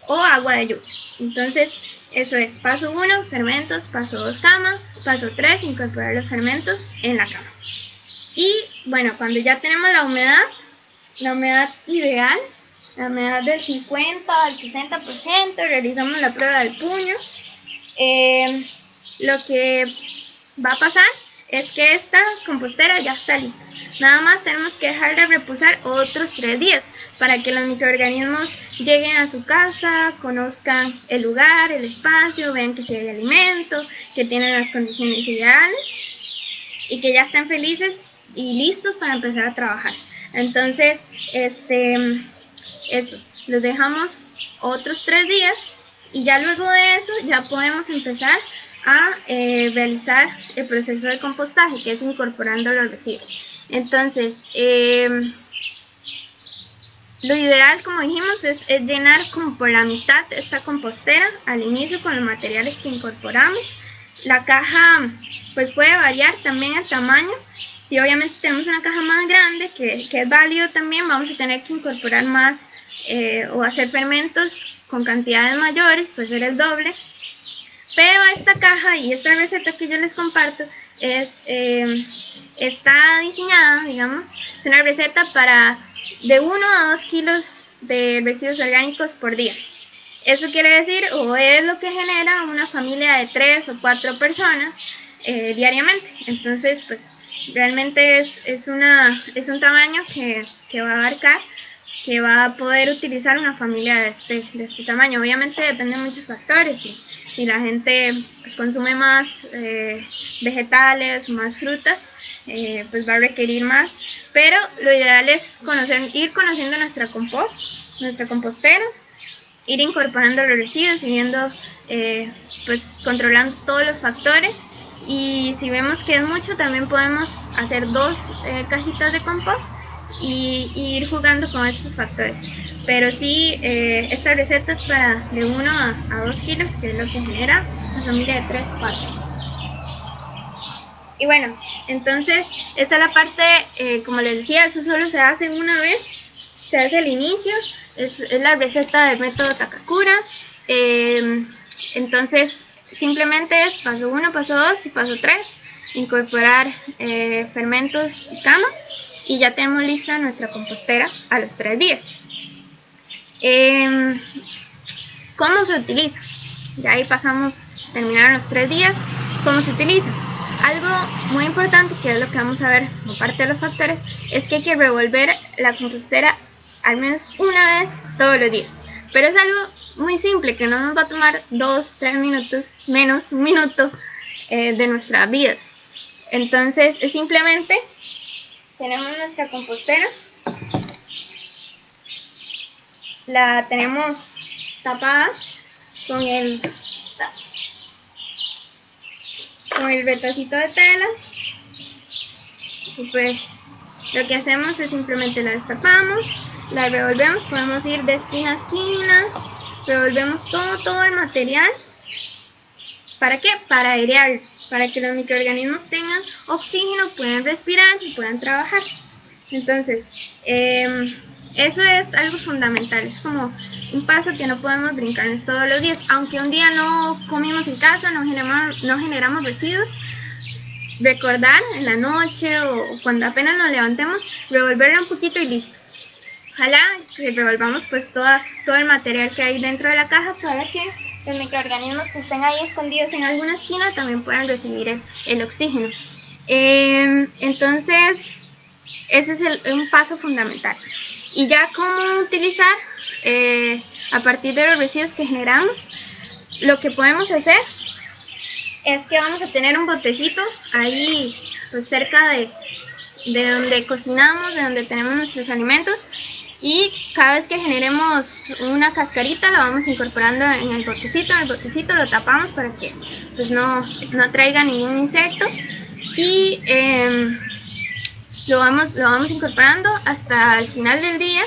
o agua de lluvia. Entonces eso es paso 1, fermentos, paso 2, cama, paso 3, incorporar los fermentos en la cama. Y bueno, cuando ya tenemos la humedad ideal, la humedad del 50 al 60%, realizamos la prueba del puño. Lo que va a pasar es que esta compostera ya está lista. Nada más tenemos que dejarla reposar otros 3 días para que los microorganismos lleguen a su casa, conozcan el lugar, el espacio, vean que si hay alimento, que tienen las condiciones ideales y que ya estén felices y listos para empezar a trabajar. Entonces, eso, los dejamos otros 3 días y ya luego de eso ya podemos empezar a realizar el proceso de compostaje, que es incorporando los residuos. Entonces, lo ideal, como dijimos, es llenar como por la mitad esta compostera al inicio con los materiales que incorporamos. La caja pues puede variar también el tamaño. Si obviamente tenemos una caja más grande, que es válido también, vamos a tener que incorporar más o hacer fermentos con cantidades mayores, puede ser el doble. Pero esta caja y esta receta que yo les comparto está diseñada, digamos, es una receta para de 1 a 2 kilos de residuos orgánicos por día. Eso quiere decir, o es lo que genera una familia de 3 o 4 personas diariamente. Entonces, pues realmente es un tamaño que va a abarcar, que va a poder utilizar una familia de este tamaño. Obviamente depende de muchos factores. Si la gente pues, consume más vegetales o más frutas, pues va a requerir más. Pero lo ideal es ir conociendo nuestra compostera, ir incorporando los residuos y viendo, pues controlando todos los factores. Y si vemos que es mucho, también podemos hacer 2 cajitas de compost y ir jugando con estos factores. Pero sí, esta receta es para de 1 a 2 kilos, que es lo que genera una familia de 3 o 4. Y bueno, entonces esta es la parte, como les decía, eso solo se hace una vez, se hace al inicio, es la receta del método Takakura. Entonces simplemente es paso 1, paso 2 y paso 3, incorporar fermentos y cama, y ya tenemos lista nuestra compostera a los 3 días. ¿Cómo se utiliza? Ya ahí terminaron los 3 días. ¿Cómo se utiliza? Algo muy importante, que es lo que vamos a ver como parte de los factores, es que hay que revolver la compostera al menos una vez todos los días. Pero es algo muy simple, que no nos va a tomar 2, 3 minutos, menos un minuto de nuestras vidas. Entonces, es simplemente, tenemos nuestra compostera, la tenemos tapada con el retacito de tela, y pues lo que hacemos es simplemente la destapamos, la revolvemos, podemos ir de esquina a esquina, revolvemos todo el material. ¿Para qué? Para airear, para que los microorganismos tengan oxígeno, puedan respirar y puedan trabajar. Entonces, eso es algo fundamental, es como un paso que no podemos brincarnos todos los días. Aunque un día no comimos en casa, no generamos residuos, recordar en la noche o cuando apenas nos levantemos, revolverla un poquito y listo. Ojalá que revolvamos pues todo el material que hay dentro de la caja, para que los microorganismos que estén ahí escondidos en alguna esquina también puedan recibir el oxígeno. Entonces, ese es un paso fundamental. Y ya cómo utilizar, a partir de los residuos que generamos, lo que podemos hacer es que vamos a tener un botecito ahí pues cerca de donde cocinamos, de donde tenemos nuestros alimentos, y cada vez que generemos una cascarita la vamos incorporando en el botecito lo tapamos para que pues no traiga ningún insecto, y lo vamos incorporando hasta el final del día.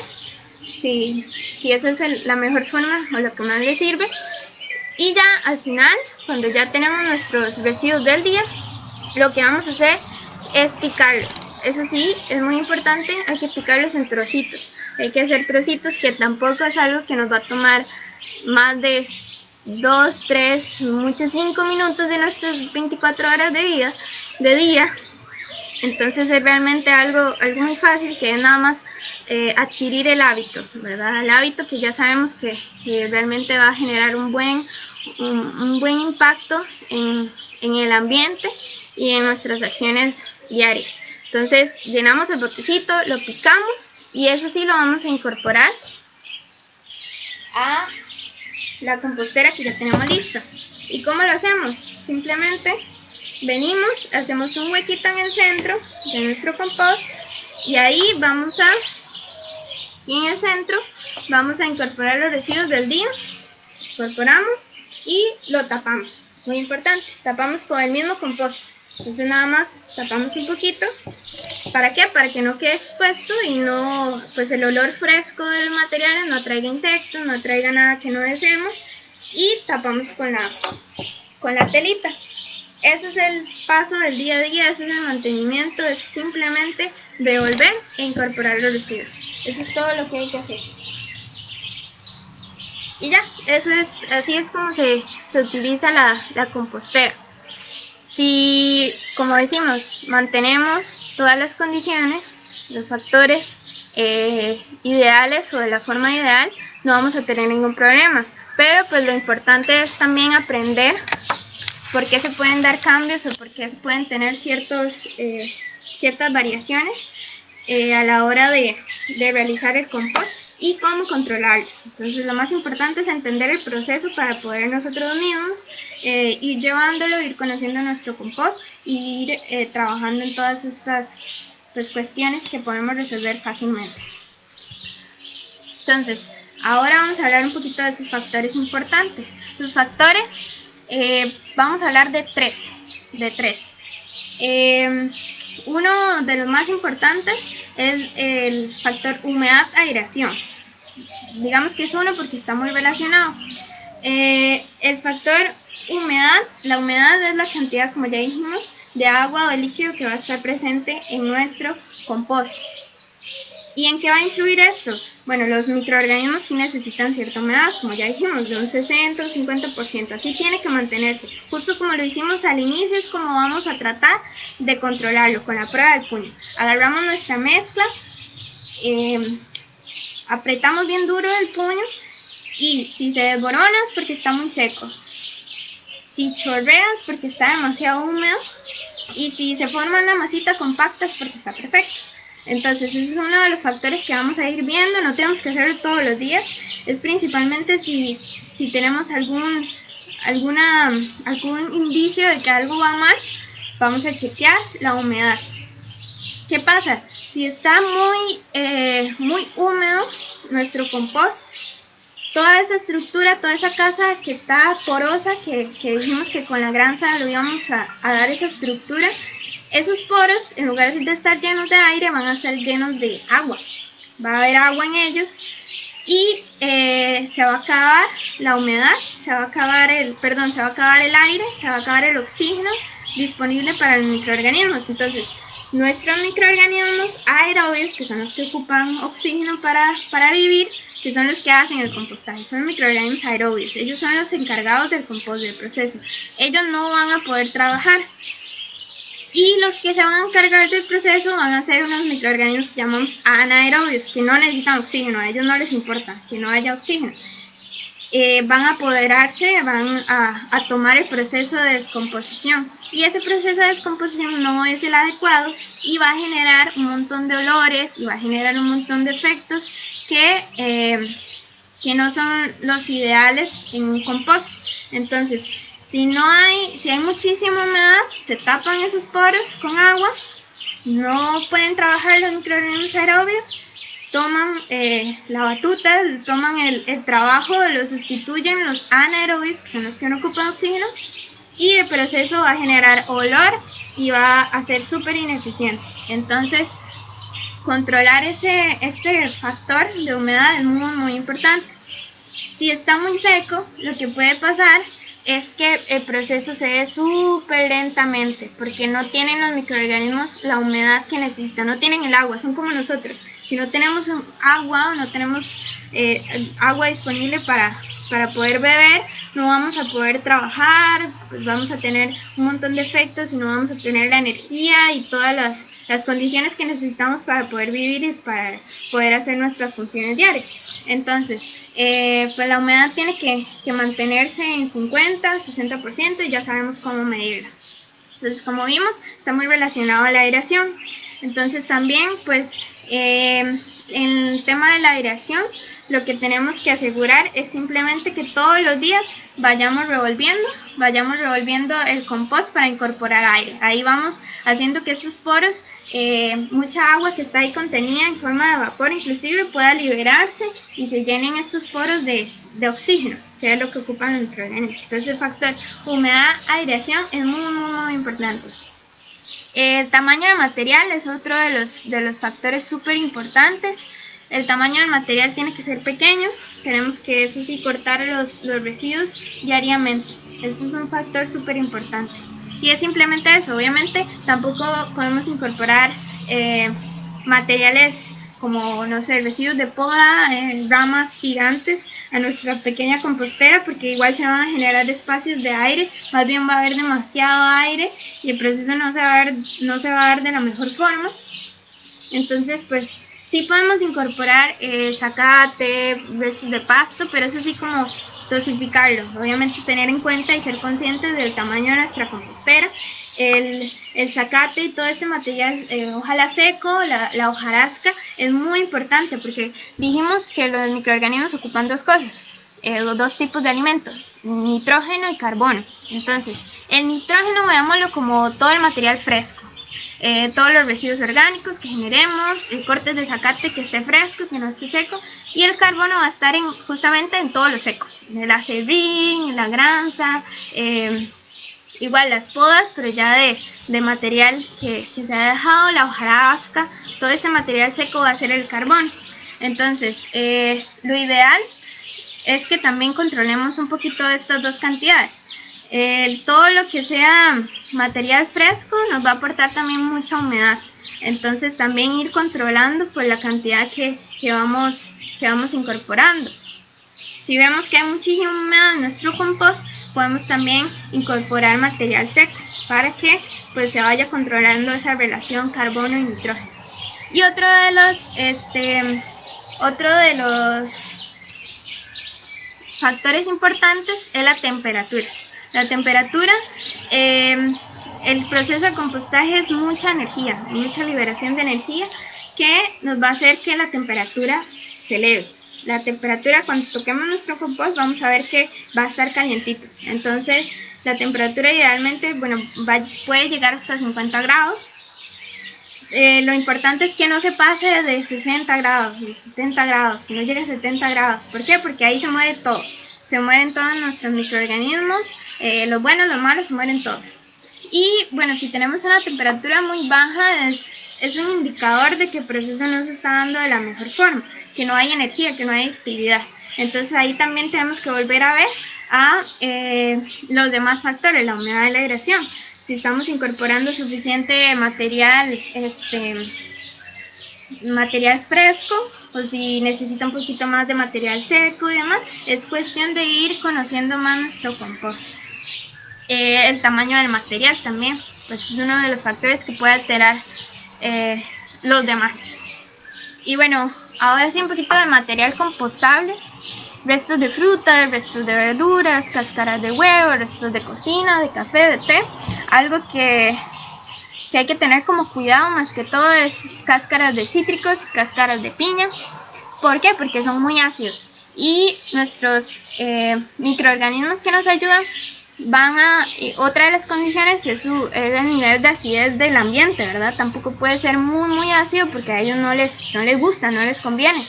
Si esa es la mejor forma o lo que más le sirve, Y ya al final, cuando ya tenemos nuestros residuos del día, lo que vamos a hacer es picarlos. Eso sí, es muy importante, hay que picarlos en trocitos. Hay que hacer trocitos, que tampoco es algo que nos va a tomar más de 2, 3, muchos 5 minutos de nuestras 24 horas de día. Entonces es realmente algo muy fácil, que es nada más adquirir el hábito, ¿verdad? El hábito que ya sabemos que realmente va a generar un buen impacto en el ambiente y en nuestras acciones diarias. Entonces llenamos el botecito, lo picamos y eso sí lo vamos a incorporar a la compostera que ya tenemos lista. ¿Y cómo lo hacemos? Simplemente venimos, hacemos un huequito en el centro de nuestro compost y ahí y en el centro vamos a incorporar los residuos del día. Incorporamos y lo tapamos. Muy importante, tapamos con el mismo compost. Entonces nada más tapamos un poquito. ¿Para qué? Para que no quede expuesto y no, pues el olor fresco de los materiales no traiga insectos, no traiga nada que no deseemos, y tapamos con la telita. Ese es el paso del día a día, ese es el mantenimiento, es simplemente revolver e incorporar los residuos. Eso es todo lo que hay que hacer. Y ya, así es como se utiliza la compostera. Si, como decimos, mantenemos todas las condiciones, los factores ideales o de la forma ideal, no vamos a tener ningún problema. Pero pues lo importante es también aprender por qué se pueden dar cambios o por qué se pueden tener ciertas variaciones a la hora de realizar el compost y cómo controlarlos. Entonces lo más importante es entender el proceso para poder nosotros mismos ir llevándolo, ir conociendo nuestro compost y ir trabajando en todas estas cuestiones que podemos resolver fácilmente. Entonces, ahora vamos a hablar un poquito de esos factores importantes. Los factores, vamos a hablar de tres. Uno de los más importantes es el factor humedad-aireación. Digamos que es uno porque está muy relacionado. El factor humedad, la humedad es la cantidad, como ya dijimos, de agua o de líquido que va a estar presente en nuestro compost. ¿Y en qué va a influir esto? Bueno, los microorganismos sí necesitan cierta humedad, como ya dijimos, de un 60 o 50%, así tiene que mantenerse. Justo como lo hicimos al inicio, es como vamos a tratar de controlarlo con la prueba del puño. Agarramos nuestra mezcla, apretamos bien duro el puño y si se desborona es porque está muy seco. Si chorrea es porque está demasiado húmedo y si se forma una masita compacta es porque está perfecto. Entonces ese es uno de los factores que vamos a ir viendo, no tenemos que hacerlo todos los días, es principalmente si tenemos algún indicio de que algo va mal, vamos a chequear la humedad. ¿Qué pasa? Si está muy húmedo nuestro compost, toda esa estructura, toda esa casa que está porosa, que dijimos que con la granza lo íbamos a dar esa estructura, esos poros, en lugar de estar llenos de aire, van a estar llenos de agua. Va a haber agua en ellos y se va a acabar la humedad, se va a acabar el aire, se va a acabar el oxígeno disponible para los microorganismos. Entonces, nuestros microorganismos aerobios, que son los que ocupan oxígeno para vivir, que son los que hacen el compostaje, son microorganismos aerobios. Ellos son los encargados del compost, del proceso. Ellos no van a poder trabajar. Y los que se van a encargar del proceso van a ser unos microorganismos que llamamos anaerobios, que no necesitan oxígeno, a ellos no les importa que no haya oxígeno. Van a apoderarse, van a tomar el proceso de descomposición. Y ese proceso de descomposición no es el adecuado y va a generar un montón de olores y va a generar un montón de efectos que no son los ideales en un compost. Entonces, si hay muchísima humedad, se tapan esos poros con agua, no pueden trabajar los microorganismos aerobios, toman la batuta, toman el trabajo, lo sustituyen los anaerobios, que son los que no ocupan oxígeno, y el proceso va a generar olor y va a ser súper ineficiente. Entonces, controlar este factor de humedad es muy, muy importante. Si está muy seco, lo que puede pasar es que el proceso se dé súper lentamente porque no tienen los microorganismos la humedad que necesitan, no tienen el agua, son como nosotros. Si no tenemos agua o no tenemos agua disponible para poder beber, no vamos a poder trabajar, pues vamos a tener un montón de efectos y no vamos a tener la energía y todas las condiciones que necesitamos para poder vivir y para poder hacer nuestras funciones diarias. Entonces, pues la humedad tiene que mantenerse en 50-60% y ya sabemos cómo medirla. Entonces, como vimos, está muy relacionado a la aireación. Entonces, también, pues, en el tema de la aireación, lo que tenemos que asegurar es simplemente que todos los días vayamos revolviendo el compost para incorporar aire. Ahí vamos haciendo que esos poros, mucha agua que está ahí contenida en forma de vapor inclusive, pueda liberarse y se llenen estos poros de oxígeno, que es lo que ocupan los microorganismos. Entonces, el factor humedad, aireación es muy importante. El tamaño del material es otro de los factores súper importantes. El tamaño del material tiene que ser pequeño. Tenemos que, eso sí, cortar los residuos diariamente. Eso es un factor súper importante. Y es simplemente eso. Obviamente tampoco podemos incorporar materiales como, no sé, residuos de poda, ramas gigantes a nuestra pequeña compostera, porque igual se van a generar espacios de aire, más bien va a haber demasiado aire y el proceso no se va a dar de la mejor forma. Entonces, pues sí podemos incorporar zacate, restos de pasto, pero eso sí como dosificarlo. Obviamente tener en cuenta y ser conscientes del tamaño de nuestra compostera. El zacate y todo este material, ojalá seco, la hojarasca, es muy importante porque dijimos que los microorganismos ocupan dos cosas, los dos tipos de alimentos, nitrógeno y carbono. Entonces, el nitrógeno veámoslo como todo el material fresco. Todos los residuos orgánicos que generemos, cortes de zacate que esté fresco, que no esté seco, y el carbono va a estar justamente en todo lo seco, el acerrín, la granza, igual las podas, pero ya de material que se ha dejado, la hojarasca, todo este material seco va a ser el carbón. Entonces, lo ideal es que también controlemos un poquito de estas dos cantidades. Todo lo que sea material fresco nos va a aportar también mucha humedad. Entonces también ir controlando pues la cantidad que vamos incorporando. Si vemos que hay muchísima humedad en nuestro compost, podemos también incorporar material seco para que pues se vaya controlando esa relación carbono y nitrógeno. Y otro de los factores importantes es la temperatura. La temperatura, el proceso de compostaje es mucha energía, mucha liberación de energía que nos va a hacer que la temperatura se eleve. La temperatura, cuando toquemos nuestro compost, vamos a ver que va a estar calientito. Entonces, la temperatura idealmente, bueno, puede llegar hasta 50 grados. Lo importante es que no se pase de 60 grados, de 70 grados, que no llegue a 70 grados. ¿Por qué? Porque ahí se muere todo. Se mueren todos nuestros microorganismos, los buenos, los malos, se mueren todos. Y bueno, si tenemos una temperatura muy baja, es un indicador de que el proceso no se está dando de la mejor forma, que no hay energía, que no hay actividad. Entonces ahí también tenemos que volver a ver a los demás factores, la humedad y la aireación. Si estamos incorporando suficiente material, material fresco, o si necesita un poquito más de material seco y demás, es cuestión de ir conociendo más nuestro compost. El tamaño del material también, pues es uno de los factores que puede alterar los demás. Y bueno, ahora sí un poquito de material compostable. Restos de frutas, restos de verduras, cáscaras de huevo, restos de cocina, de café, de té. Algo que hay que tener como cuidado más que todo es cáscaras de cítricos y cáscaras de piña. ¿Por qué? Porque son muy ácidos y nuestros microorganismos que nos ayudan otra de las condiciones es el nivel de acidez del ambiente, ¿verdad? Tampoco puede ser muy ácido porque a ellos no les gusta, no les conviene.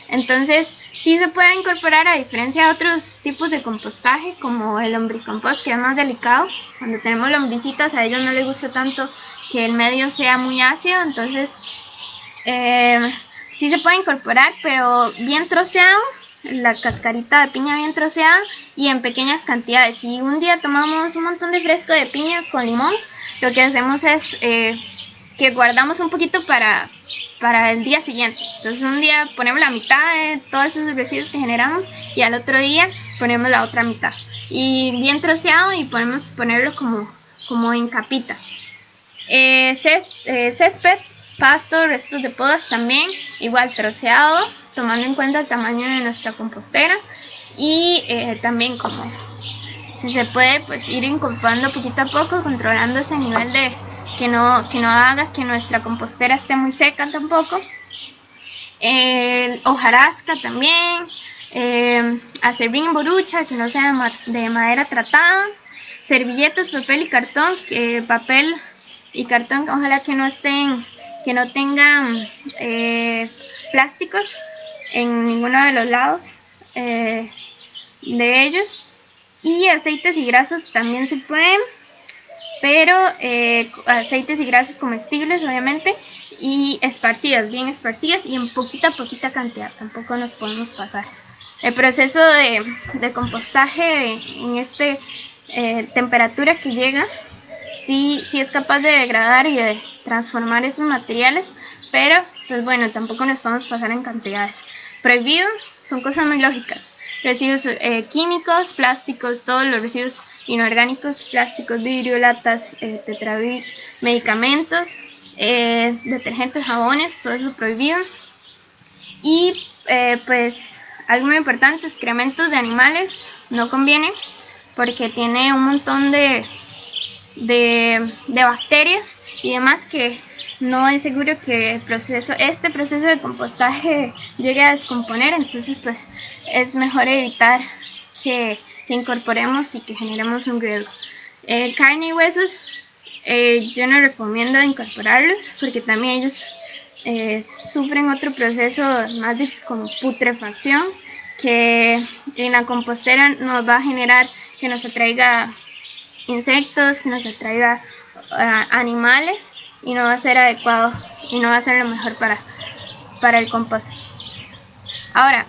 Entonces, sí se puede incorporar, a diferencia de otros tipos de compostaje, como el lombricompost, que es más delicado. Cuando tenemos lombricitas, a ellos no les gusta tanto que el medio sea muy ácido, entonces sí se puede incorporar, pero bien troceado la cascarita de piña bien troceada y en pequeñas cantidades. Si un día tomamos un montón de fresco de piña con limón, lo que hacemos es que guardamos un poquito para el día siguiente. Entonces un día ponemos la mitad de todos esos residuos que generamos y al otro día ponemos la otra mitad. Y bien troceado y podemos ponerlo como en capita. Césped, pasto, restos de podas también, igual troceado, tomando en cuenta el tamaño de nuestra compostera. Y también como si se puede pues ir incorporando poquito a poco, controlando ese nivel de que no haga que nuestra compostera esté muy seca tampoco. Hojarasca también, acerrín, borucha, que no sea de madera tratada, servilletas, papel y cartón, papel y cartón, ojalá que no tengan plásticos en ninguno de los lados de ellos. Y aceites y grasas también se pueden, pero aceites y grasas comestibles obviamente, y bien esparcidas y en poquita cantidad, tampoco nos podemos pasar. El proceso de compostaje en esta temperatura que llega, sí es capaz de degradar y de transformar esos materiales, pero pues bueno, tampoco nos podemos pasar en cantidades. Prohibido son cosas muy lógicas: residuos químicos, plásticos, todos los residuos inorgánicos, plásticos, vidrio, latas, tetrabric, medicamentos, detergentes, jabones, todo eso prohibido. Y pues algo muy importante: excrementos de animales no conviene, porque tiene un montón de bacterias y demás que no es seguro que este proceso de compostaje llegue a descomponer. Entonces pues es mejor evitar que incorporemos y que generemos un riesgo. Carne y huesos, yo no recomiendo incorporarlos, porque también ellos sufren otro proceso más de como putrefacción, que en la compostera nos va a generar que nos atraiga insectos, que nos atraiga animales, y no va a ser adecuado y no va a ser lo mejor para el compost. Ahora,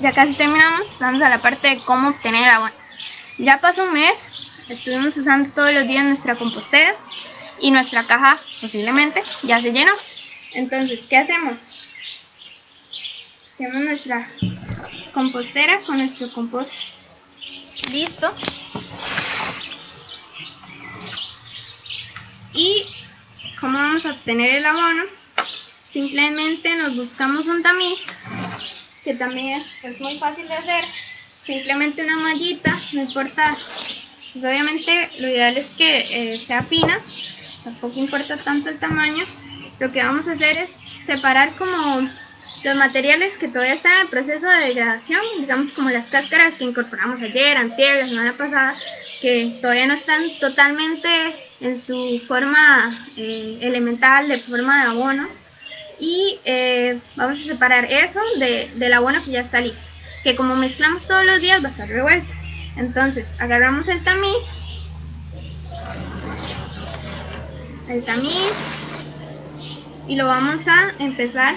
ya casi terminamos, vamos a la parte de cómo obtener el abono. Ya pasó un mes, estuvimos usando todos los días nuestra compostera y nuestra caja posiblemente ya se llenó. Entonces, ¿qué hacemos? Tenemos nuestra compostera con nuestro compost listo. ¿Y cómo vamos a obtener el abono? Simplemente nos buscamos un tamiz, que también es muy fácil de hacer. Simplemente una mallita, no importa, pues obviamente lo ideal es que sea fina, tampoco importa tanto el tamaño. Lo que vamos a hacer es separar como los materiales que todavía están en el proceso de degradación, digamos como las cáscaras que incorporamos ayer, antier, la semana pasada, que todavía no están totalmente en su forma elemental, de forma de abono. Y vamos a separar eso del abono que ya está listo, que como mezclamos todos los días va a estar revuelto. Entonces agarramos el tamiz y lo vamos a empezar,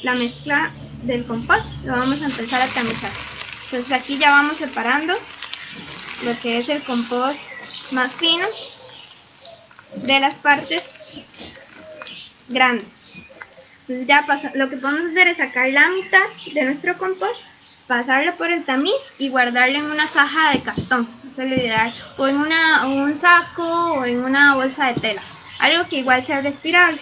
la mezcla del compost, lo vamos a empezar a tamizar. Entonces aquí ya vamos separando lo que es el compost más fino de las partes grandes. Entonces ya lo que podemos hacer es sacar la mitad de nuestro compost, pasarlo por el tamiz y guardarlo en una caja de cartón, eso es lo ideal, o en un saco o en una bolsa de tela, algo que igual sea respirable.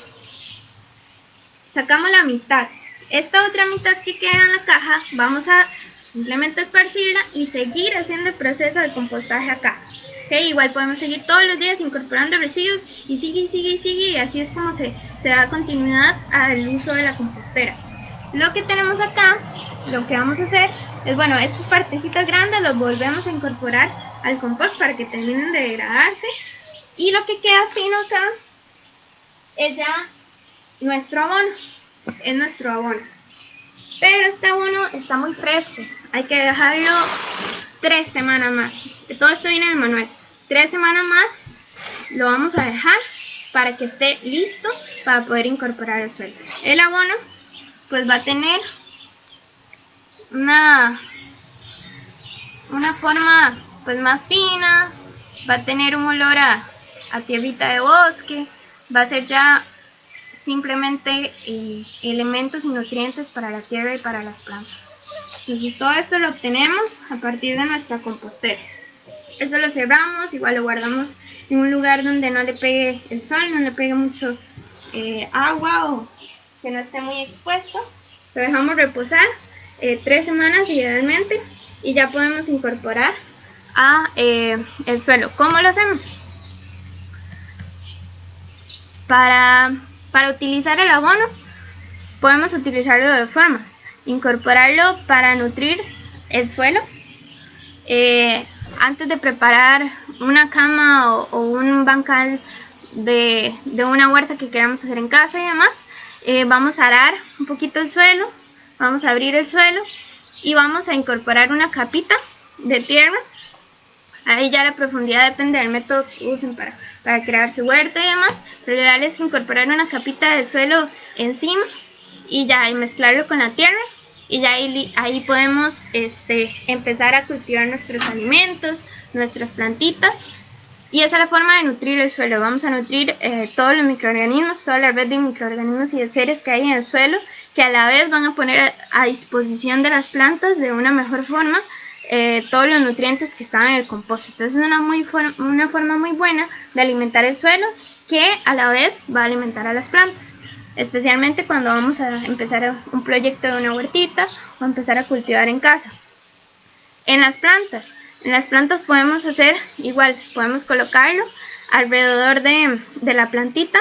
Sacamos la mitad. Esta otra mitad que queda en la caja vamos a simplemente esparcirla y seguir haciendo el proceso de compostaje acá. Okay, igual podemos seguir todos los días incorporando residuos y sigue, y así es como se da continuidad al uso de la compostera. Lo que tenemos acá, lo que vamos a hacer es, bueno, estas partecitas grandes los volvemos a incorporar al compost para que terminen de degradarse, y lo que queda fino acá es ya nuestro abono, pero este abono está muy fresco, hay que dejarlo 3 semanas más. Todo esto viene en el manual. 3 semanas más lo vamos a dejar para que esté listo para poder incorporar el suelo. El abono pues va a tener una forma pues más fina, va a tener un olor a tierrita de bosque, va a ser ya simplemente elementos y nutrientes para la tierra y para las plantas. Entonces todo esto lo obtenemos a partir de nuestra compostera. Eso lo cerramos, igual lo guardamos en un lugar donde no le pegue el sol, no le pegue mucho agua o que no esté muy expuesto. Lo dejamos reposar 3 semanas idealmente y ya podemos incorporar a el suelo. ¿Cómo lo hacemos? Para utilizar el abono podemos utilizarlo de formas. Incorporarlo para nutrir el suelo. Antes de preparar una cama o un bancal de una huerta que queramos hacer en casa y demás, vamos a arar un poquito el suelo, vamos a abrir el suelo y vamos a incorporar una capita de tierra. Ahí ya la profundidad depende del método que usen para crear su huerta y demás, pero lo ideal es incorporar una capita de suelo encima y ya y mezclarlo con la tierra. Y ya ahí podemos empezar a cultivar nuestros alimentos, nuestras plantitas. Y esa es la forma de nutrir el suelo. Vamos a nutrir todos los microorganismos, toda la red de microorganismos y de seres que hay en el suelo, que a la vez van a poner a disposición de las plantas de una mejor forma todos los nutrientes que están en el compost. Entonces es una forma muy buena de alimentar el suelo que a la vez va a alimentar a las plantas. Especialmente cuando vamos a empezar un proyecto de una huertita o empezar a cultivar en casa. En las plantas podemos hacer igual, podemos colocarlo alrededor de la plantita.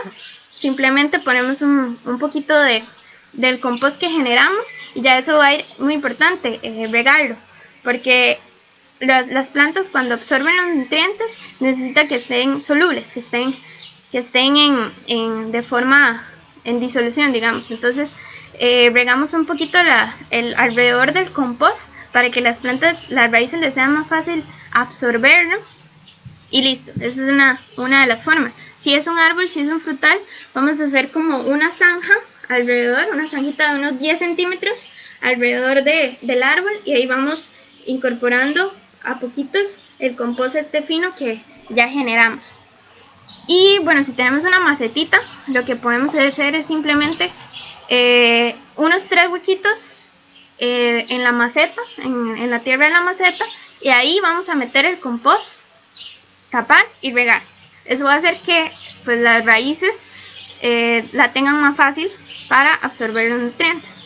Simplemente ponemos un poquito del compost que generamos y ya eso va a ir muy importante, regarlo, porque las plantas cuando absorben los nutrientes necesitan que estén solubles, que estén de forma en disolución, digamos. Entonces regamos un poquito alrededor del compost para que las raíces les sea más fácil absorberlo y listo. Esa es una de las formas. Si es un árbol, si es un frutal, vamos a hacer como una zanja alrededor, una zanjita de unos 10 centímetros alrededor del árbol y ahí vamos incorporando a poquitos el compost fino que ya generamos. Y bueno, si tenemos una macetita, lo que podemos hacer es simplemente unos 3 huequitos en la maceta, en la tierra de la maceta, y ahí vamos a meter el compost, tapar y regar. Eso va a hacer que pues, las raíces la tengan más fácil para absorber los nutrientes.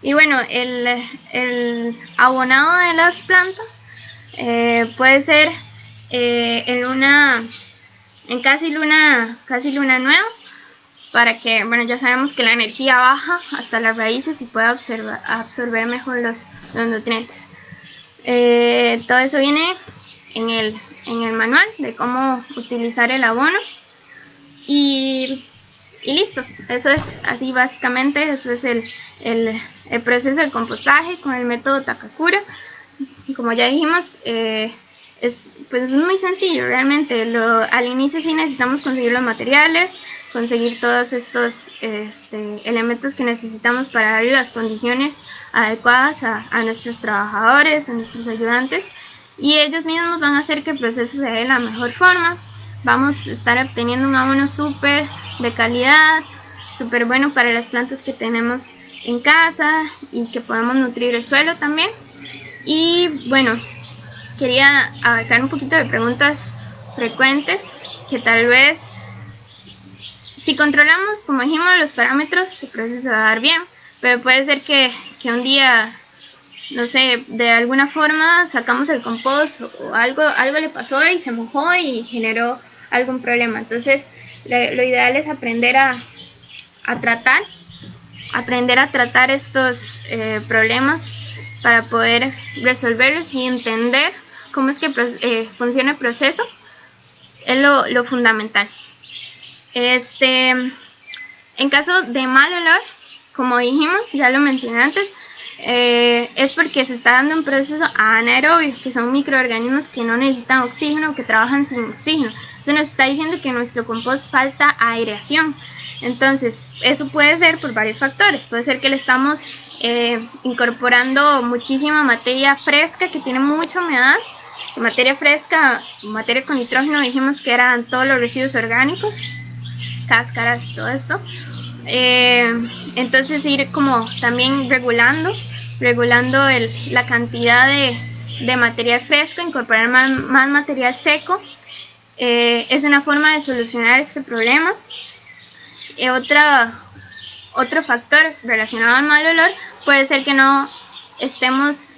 Y bueno, el abonado de las plantas puede ser en casi luna nueva, para que, bueno, ya sabemos que la energía baja hasta las raíces y pueda absorber mejor los nutrientes. Todo eso viene en el manual de cómo utilizar el abono y listo. Eso es así básicamente, eso es el proceso de compostaje con el método Takakura. Y como ya dijimos, es muy sencillo realmente. Al inicio sí necesitamos conseguir los materiales, conseguir todos estos elementos que necesitamos para darle las condiciones adecuadas a nuestros trabajadores, a nuestros ayudantes, y ellos mismos van a hacer que el proceso se dé de la mejor forma. Vamos a estar obteniendo un abono súper de calidad, súper bueno para las plantas que tenemos en casa y que podemos nutrir el suelo también. Y bueno, quería abarcar un poquito de preguntas frecuentes que tal vez, si controlamos, como dijimos, los parámetros, el proceso va a dar bien, pero puede ser que un día, no sé, de alguna forma sacamos el compost o algo le pasó y se mojó y generó algún problema. Entonces, lo ideal es aprender a tratar estos problemas para poder resolverlos y entender cómo es que funciona el proceso. Es lo fundamental. En caso de mal olor, como dijimos, ya lo mencioné antes, es porque se está dando un proceso anaerobio, que son microorganismos que no necesitan oxígeno, que trabajan sin oxígeno. Eso nos está diciendo que en nuestro compost falta aireación. Entonces, eso puede ser por varios factores. Puede ser que le estamos incorporando muchísima materia fresca que tiene mucha humedad. Materia fresca, materia con nitrógeno, dijimos que eran todos los residuos orgánicos, cáscaras y todo esto. Entonces ir como también regulando la cantidad de material fresco, incorporar más material seco. Es una forma de solucionar este problema. Otro factor relacionado al mal olor puede ser que no estemos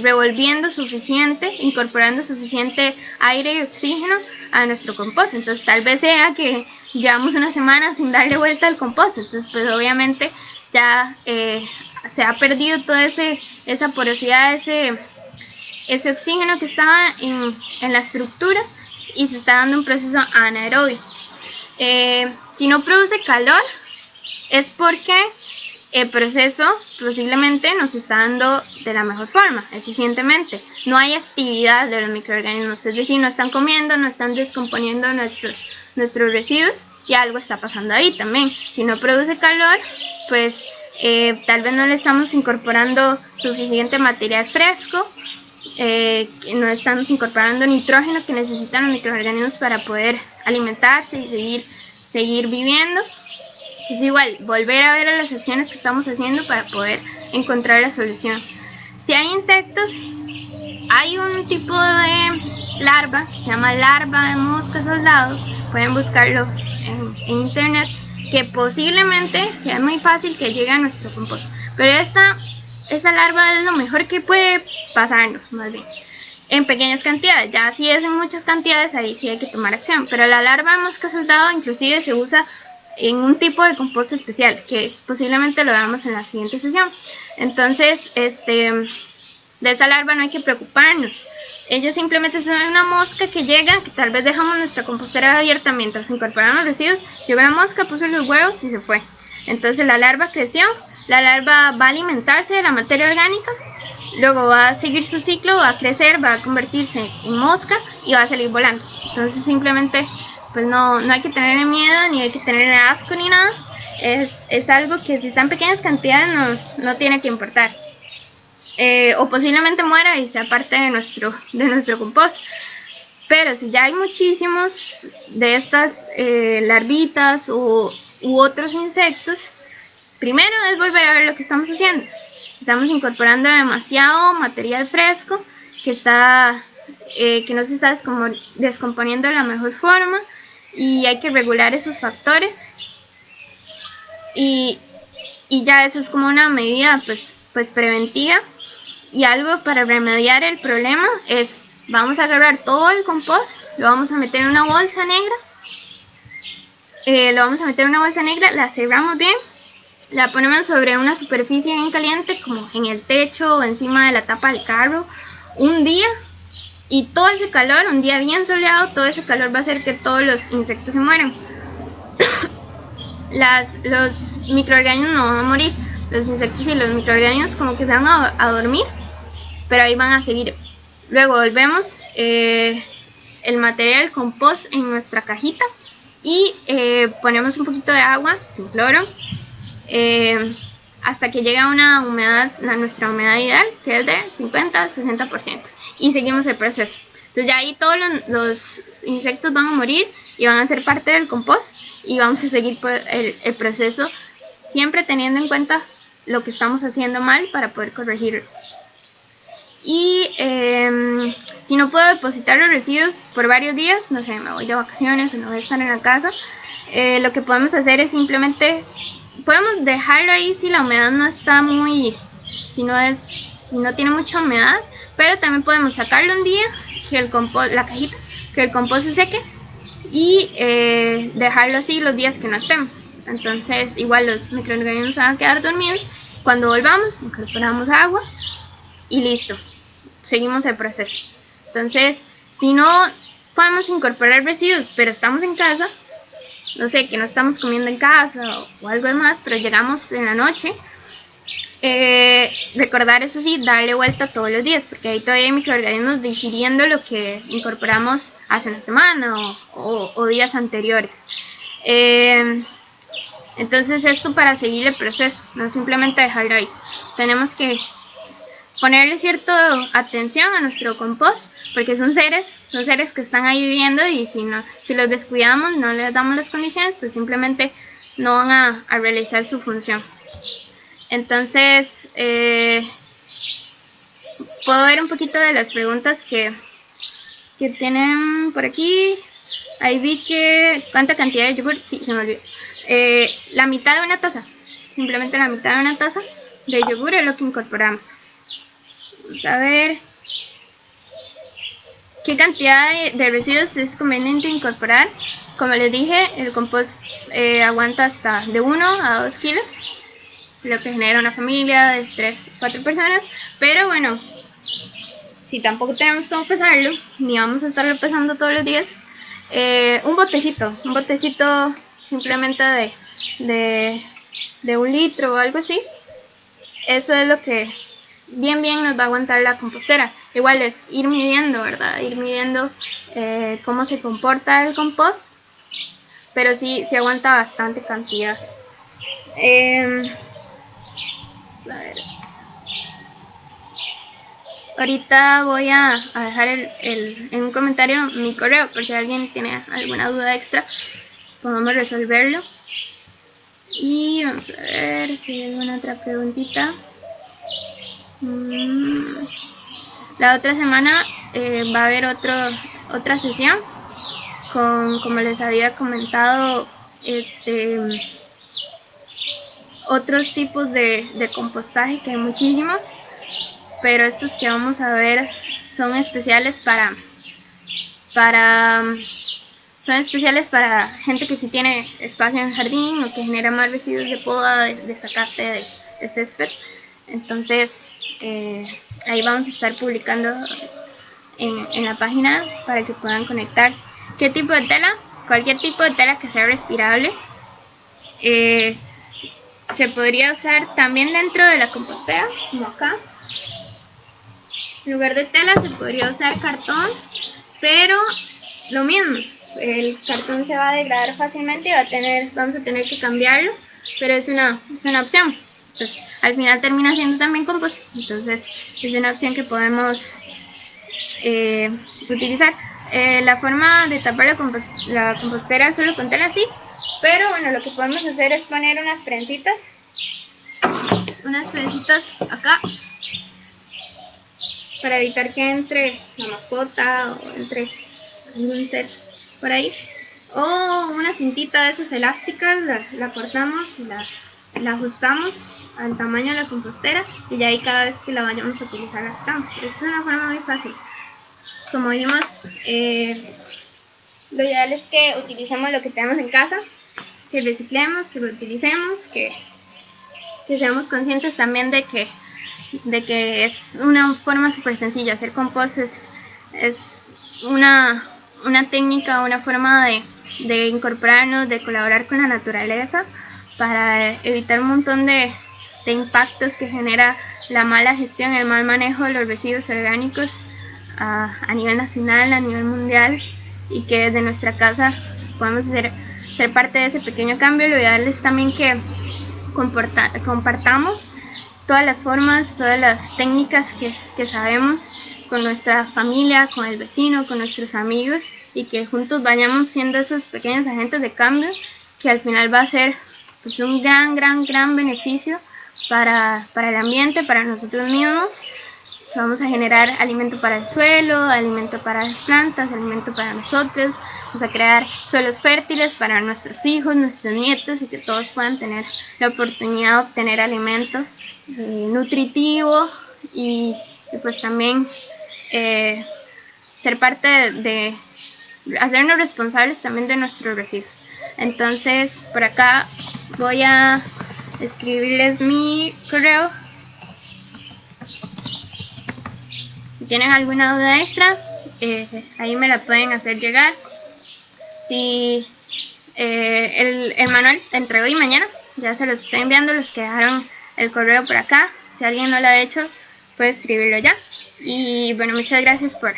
revolviendo suficiente, incorporando suficiente aire y oxígeno a nuestro compost. Entonces tal vez sea que llevamos una semana sin darle vuelta al compost. Entonces pues obviamente ya se ha perdido toda esa porosidad, ese oxígeno que estaba en la estructura, y se está dando un proceso anaerobio. Si no produce calor es porque el proceso posiblemente nos está dando de la mejor forma, eficientemente. No hay actividad de los microorganismos, es decir, no están comiendo, no están descomponiendo nuestros residuos, y algo está pasando ahí también. Si no produce calor, pues tal vez no le estamos incorporando suficiente material fresco, no estamos incorporando nitrógeno que necesitan los microorganismos para poder alimentarse y seguir viviendo. Es igual, volver a ver las acciones que estamos haciendo para poder encontrar la solución. Si hay insectos, hay un tipo de larva, se llama larva de mosca soldado, pueden buscarlo en internet, que posiblemente es muy fácil que llegue a nuestro compost. Pero esta larva es lo mejor que puede pasarnos, más bien, en pequeñas cantidades. Ya si es en muchas cantidades, ahí sí hay que tomar acción. Pero la larva de mosca soldado inclusive se usa en un tipo de compost especial, que posiblemente lo veamos en la siguiente sesión. Entonces, de esta larva no hay que preocuparnos. Ella simplemente es una mosca que llega, que tal vez dejamos nuestra compostera abierta mientras incorporamos los residuos, llegó la mosca, puso los huevos y se fue. Entonces la larva creció, la larva va a alimentarse de la materia orgánica, luego va a seguir su ciclo, va a crecer, va a convertirse en mosca y va a salir volando. Entonces simplemente pues no hay que tener miedo, ni hay que tener asco ni nada. Es algo que si está en pequeñas cantidades no tiene que importar. O posiblemente muera y sea parte de nuestro compost. Pero si ya hay muchísimos de estas larvitas u otros insectos, primero es volver a ver lo que estamos haciendo. Estamos incorporando demasiado material fresco que no se está descomponiendo de la mejor forma, y hay que regular esos factores, y ya eso es como una medida pues preventiva. Y algo para remediar el problema es, vamos a agarrar todo el compost, lo vamos a meter en una bolsa negra, la cerramos bien, la ponemos sobre una superficie bien caliente, como en el techo o encima de la tapa del carro, un día, y todo ese calor, un día bien soleado, todo ese calor va a hacer que todos los insectos se mueran. Los microorganismos no van a morir, los insectos y los microorganismos como que se van a dormir, pero ahí van a seguir. Luego volvemos el material compost en nuestra cajita y ponemos un poquito de agua sin cloro hasta que llegue a nuestra humedad ideal, que es de 50-60%, y seguimos el proceso. Entonces ya ahí todos los insectos van a morir y van a ser parte del compost, y vamos a seguir el proceso, siempre teniendo en cuenta lo que estamos haciendo mal para poder corregirlo. Y si no puedo depositar los residuos por varios días, no sé, me voy de vacaciones o no voy a estar en la casa, lo que podemos hacer es simplemente, podemos dejarlo ahí si la humedad no está si no tiene mucha humedad, pero también podemos sacarlo un día, la cajita, que el compost se seque, y dejarlo así los días que no estemos. Entonces igual los microorganismos van a quedar dormidos. Cuando volvamos, incorporamos agua y listo, seguimos el proceso. Entonces, si no podemos incorporar residuos, pero estamos en casa, no sé, que no estamos comiendo en casa o algo demás, pero llegamos en la noche, recordar eso sí, darle vuelta todos los días, porque ahí todavía hay microorganismos digiriendo lo que incorporamos hace una semana o días anteriores. Entonces esto para seguir el proceso, no simplemente dejarlo ahí. Tenemos que ponerle cierta atención a nuestro compost, porque son seres que están ahí viviendo, y si los descuidamos, no les damos las condiciones, pues simplemente no van a realizar su función. Entonces, puedo ver un poquito de las preguntas que tienen por aquí. Ahí vi que ¿cuánta cantidad de yogur? Sí, se me olvidó. La mitad de una taza, simplemente la mitad de una taza de yogur es lo que incorporamos. Vamos a ver qué cantidad de residuos es conveniente incorporar. Como les dije, el compost aguanta hasta de 1 a 2 kilos, lo que genera una familia de 3 4 personas. Pero bueno, si tampoco tenemos cómo pesarlo, ni vamos a estarlo pesando todos los días, un botecito simplemente de 1 litro o algo así, eso es lo que bien nos va a aguantar la compostera. Igual es ir midiendo, ¿verdad? Ir midiendo cómo se comporta el compost, pero sí aguanta bastante cantidad. A ver. Ahorita voy a dejar en un comentario mi correo, por si alguien tiene alguna duda extra, podemos resolverlo. Y vamos a ver si hay alguna otra preguntita. La otra semana va a haber otra sesión con, como les había comentado, otros tipos de compostaje, que hay muchísimos, pero estos que vamos a ver son especiales para gente que sí tiene espacio en el jardín o que genera más residuos de poda, de sacate de césped. Entonces ahí vamos a estar publicando en la página para que puedan conectarse. ¿Qué tipo de tela? Cualquier tipo de tela que sea respirable. Se podría usar también dentro de la compostera, como acá. En lugar de tela se podría usar cartón, pero lo mismo, el cartón se va a degradar fácilmente y vamos a tener que cambiarlo, pero es una opción. Pues al final termina siendo también compost, entonces es una opción que podemos utilizar. La forma de tapar la compostera solo con tela, sí, pero bueno, lo que podemos hacer es poner unas prensitas acá para evitar que entre la mascota o entre algún ser por ahí, o una cintita de esas elásticas, la cortamos y la ajustamos al tamaño de la compostera, y ya ahí cada vez que la vayamos a utilizar la quitamos. Pero esta es una forma muy fácil. Como dijimos, lo ideal es que utilicemos lo que tenemos en casa, que reciclemos, que lo utilicemos, que seamos conscientes también de que es una forma súper sencilla. Hacer compost es una técnica, una forma de incorporarnos, de colaborar con la naturaleza para evitar un montón de impactos que genera la mala gestión, el mal manejo de los residuos orgánicos a nivel nacional, a nivel mundial, y que desde nuestra casa podemos ser parte de ese pequeño cambio. Lo ideal es también que compartamos todas las formas, todas las técnicas que sabemos con nuestra familia, con el vecino, con nuestros amigos, y que juntos vayamos siendo esos pequeños agentes de cambio que al final va a ser pues un gran beneficio para el ambiente, para nosotros mismos. Vamos a generar alimento para el suelo, alimento para las plantas, alimento para nosotros. Vamos a crear suelos fértiles para nuestros hijos, nuestros nietos, y que todos puedan tener la oportunidad de obtener alimento nutritivo, y pues también ser parte de hacernos responsables también de nuestros residuos. Entonces por acá voy a escribirles mi correo. Si tienen alguna duda extra, ahí me la pueden hacer llegar. Si el manual entre hoy y mañana ya se los estoy enviando, los que dejaron el correo por acá. Si alguien no lo ha hecho, puede escribirlo ya. Y bueno, muchas gracias por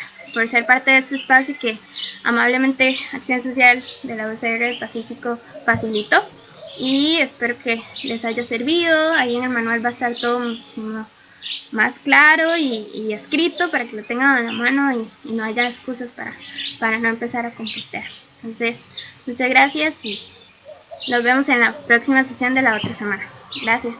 ser parte de este espacio que amablemente Acción Social de la UCR del Pacífico facilitó. y espero que les haya servido. Ahí en el manual va a estar todo muchísimo más claro y escrito para que lo tengan a la mano y no haya excusas para no empezar a compostear. Entonces, muchas gracias y nos vemos en la próxima sesión de la otra semana. Gracias.